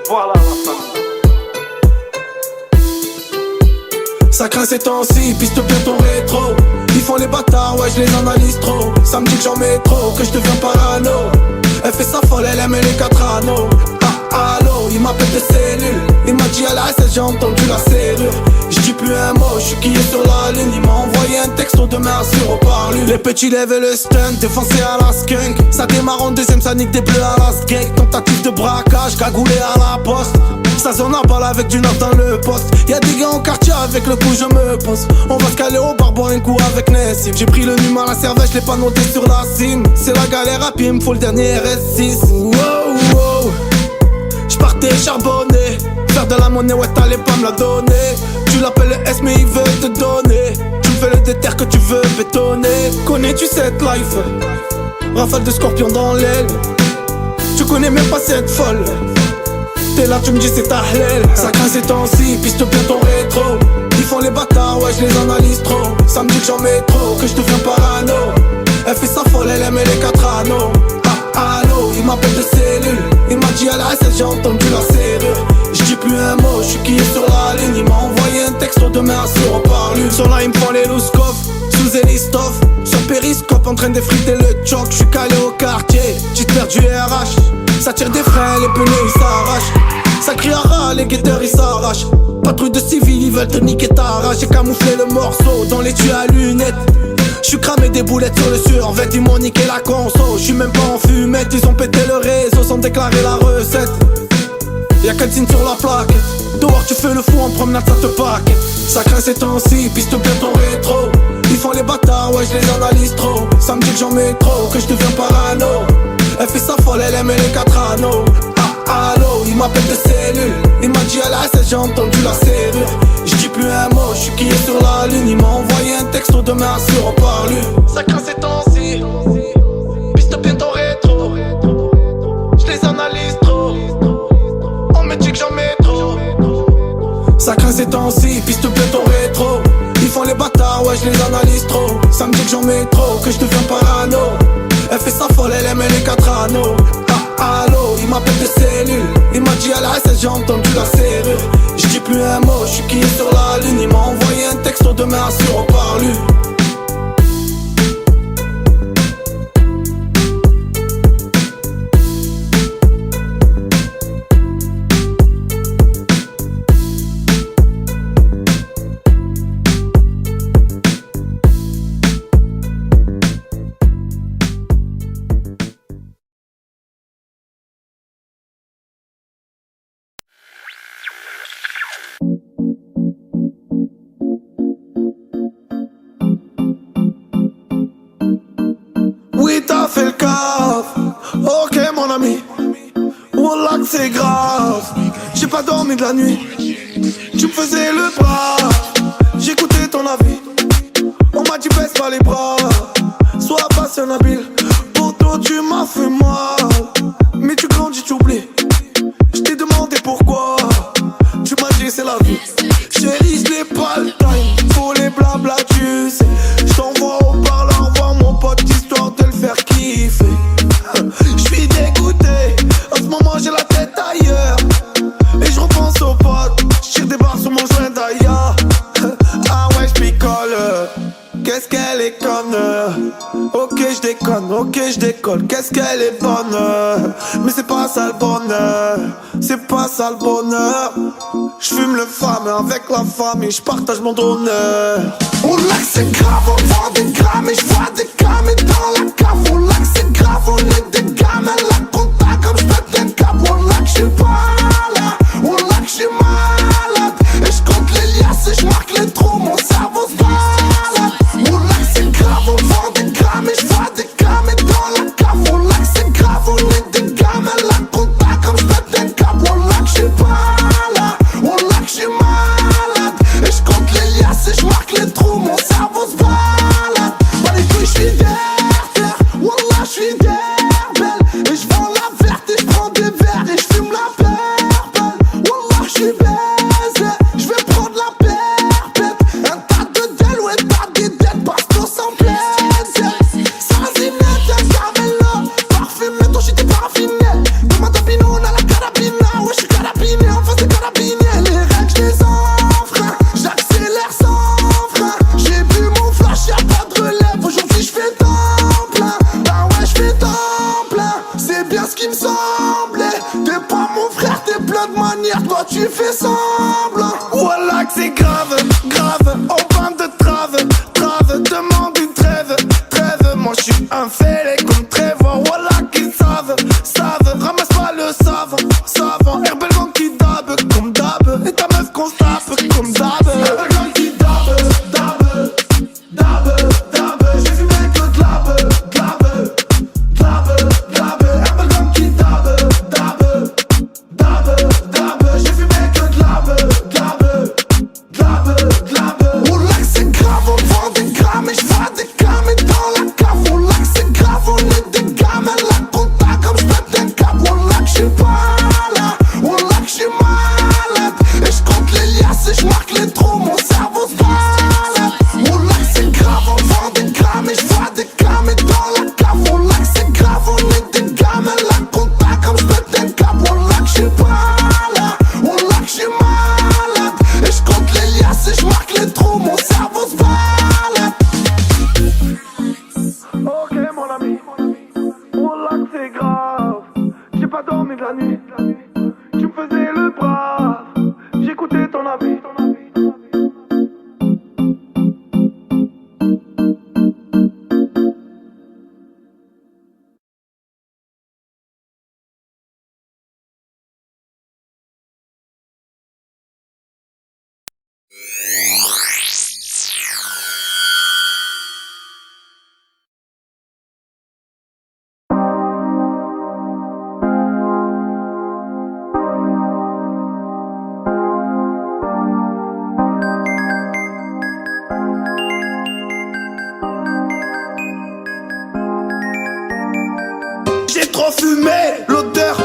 Voilà la famille. Ça craint ces temps-ci, piste bien ton rétro. Ils font les bâtards, ouais je les analyse trop. Ça me dit que j'en mets trop, que je deviens parano. Elle fait sa folle, elle aime les 4 anneaux. Ah, allô, il m'appelle de cellule. Il m'a dit à la SS, j'ai entendu la serrure. J'dis plus un mot, j'suis qui est sur la ligne. Il m'a envoyé un texto de merci, reparle. Les petits lèvent le stunt, défoncé à la skunk. Ça démarre en deuxième, ça nique des bleus à la skate. Tentative de braquage, cagoulé à la poste. Ça zone à balle avec du nord dans le poste. Y'a des gars en quartier, avec le coup je me pose. On va se caler au bar, boire un coup avec Nessim. J'ai pris le numéro à la cervelle, je l'ai pas noté sur la cime. C'est la galère à pied, il me faut le dernier RS6. Wow, wow. J'partais charbonner, faire de la monnaie, ouais t'allais pas me la donner. Tu l'appelles le S mais il veut te donner. Tu fais le déter que tu veux bétonner. Connais-tu cette life? Rafale de scorpion dans l'aile. Tu connais même pas cette folle. T'es là tu me dis c'est ta hlèle. Ça craint ces temps-ci, piste bien ton rétro. Ils font les bâtards, ouais je les analyse trop. Ça me dit que j'en mets trop, que je deviens parano. Elle fait sa folle, elle aime les 4 anneaux. Ah, allô, il m'appelle de cellule. Il m'a dit à la SS, j'ai entendu la serrure. J'dis plus un mot, j'suis qui est sur la ligne. Il m'a envoyé un texto de merci, reparle. Sur là il me prend les louskov, sous Elistov. Sur périscope en train d'effriter le choc. J'suis calé au quartier, petite paire du RH. Ça tire des freins, les pneus ils s'arrachent. Ça crie à ras, les guetteurs ils s'arrachent. Patrouille de civils, ils veulent te niquer ta rage. J'ai camouflé le morceau dans les tuyaux à lunettes. J'suis cramé des boulettes sur le survêt. Ils m'ont niqué la conso, j'suis même pas en fumette. Ils ont pété le réseau sans déclarer la recette. Y'a qu'un signe sur la plaque. Dehors tu fais le fou en promenade, ça te paquette. Ça craint ces temps-ci, piste bien ton rétro. Ils font les bâtards, ouais je les analyse trop. Ça me dit que j'en mets trop, que je deviens parano. Elle fait sa folle, elle aime les 4 anneaux. Ah, allô, il m'appelle de cellule. Il m'a dit à la SS, j'ai entendu la serrure. J'dis plus un mot, j'suis qui est sur la ligne. Il m'a envoyé un texto de merci, reparle. Ça craint ces temps-ci, piste bien ton rétro. J'les analyse trop, on me dit que j'en mets trop. Ça craint ces temps-ci, piste bien ton rétro. Ils font les bâtards, ouais je les analyse trop. Ça me dit que j'en mets trop, que je deviens parano. Elle fait sa folle, elle aime les 4 anneaux. Ah, allô, il m'appelle de cellule. Il m'a dit à la SS, j'ai entendu la serrure. J'dis plus un mot, j'suis qui est sur la ligne. Il m'a envoyé un texto de merci, reparle. Oui t'as fait le caf, ok mon ami. Wallah que c'est grave, j'ai pas dormi de la nuit. Tu me faisais le bras, j'écoutais ton avis. On m'a dit baisse pas les bras, sois patient habile. Pour toi tu m'as fait mal, mais tu grandis, tu oublies. Je t'ai demandé pourquoi, tu m'as dit c'est la vie. Chérie je n'ai pas le time, faut les blabla tu sais. Je t'envoie au parlant voir mon pote histoire de le faire kiffer. J'suis dégoûté, en ce moment j'ai la tête ailleurs. Et je repense aux potes, j'tire des barres sur mon joint d'ailleurs. Ah ouais j'picole, qu'est-ce qu'elle est conne. Ok j'déconne, ok j'décolle, qu'est-ce qu'elle est bonne. Mais c'est pas ça le bonheur, c'est pas ça le bonheur. J'fume le fameux avec la famille, j'partage mon donneur. On l'a que c'est grave, on vend des grammes. Et j'vois des gamins dans la cave. On l'a que c'est grave, on est des gamins. La compta comme j'pète des câbles. On l'a que j'suis pas là, on l'a que j'suis malade. Et j'compte les liasses et j'marque les trous, mon cerveau se balade. On l'a que c'est grave, on vend des grammes. Et j'vois des gamins dans la cave. On l'a que c'est grave, on est des gamins. La compta comme j'pète des câbles. On l'a que j'suis pas là, on l'a que j'suis malade. Et j'compte les liasses et j'marque les trous, mon cerveau se balade. Pas les couilles, j'suis derrière, wallah j'suis derrière. Et j'vends la verte et j'prends des verres et j'fume la purple. Wallah j'suis baisé, j'vais prendre la perpète. Un tas semble. Voilà que c'est grave, grave. On parle de trave, trave. Demande une trêve, trêve. Moi je suis un fêlé comme Trevor. Voilà qu'ils savent, savent. Ramasse pas le savant, savant. Herbellement qui dab comme dab. Et ta meuf qu'on se tape comme dab. Herbellement qui dab, dab, dab, dab. J'ai fumé que de lab, glab, glab, glab. Herbellement qui dab, dab, dab, dab. J'ai fumé que de lab, glab, glab, glab. Oh là que c'est grave, on vend des grammes et je vois des gamins dans la cave. Oh là que c'est grave, on est des gamins, la compta comme je pète un câble. Oh là que je suis pas là, oh là que je suis malade. Et je compte les liasses et je marque les trous, mon cerveau se balade. Oh là que c'est grave, on vend des grammes et je vois des gamins dans la cave. Oh là que c'est grave, on est des gamins, la compta comme je pète un câble. Oh là que je suis pas là, oh là que je suis malade. Et je compte les liasses et je marque les trous, mon cerveau se balade. Ok mon ami, oh là que c'est grave. J'ai pas dormi de la nuit, tu me faisais le brave. J'écoutais ton avis. J'ai trop fumé, l'odeur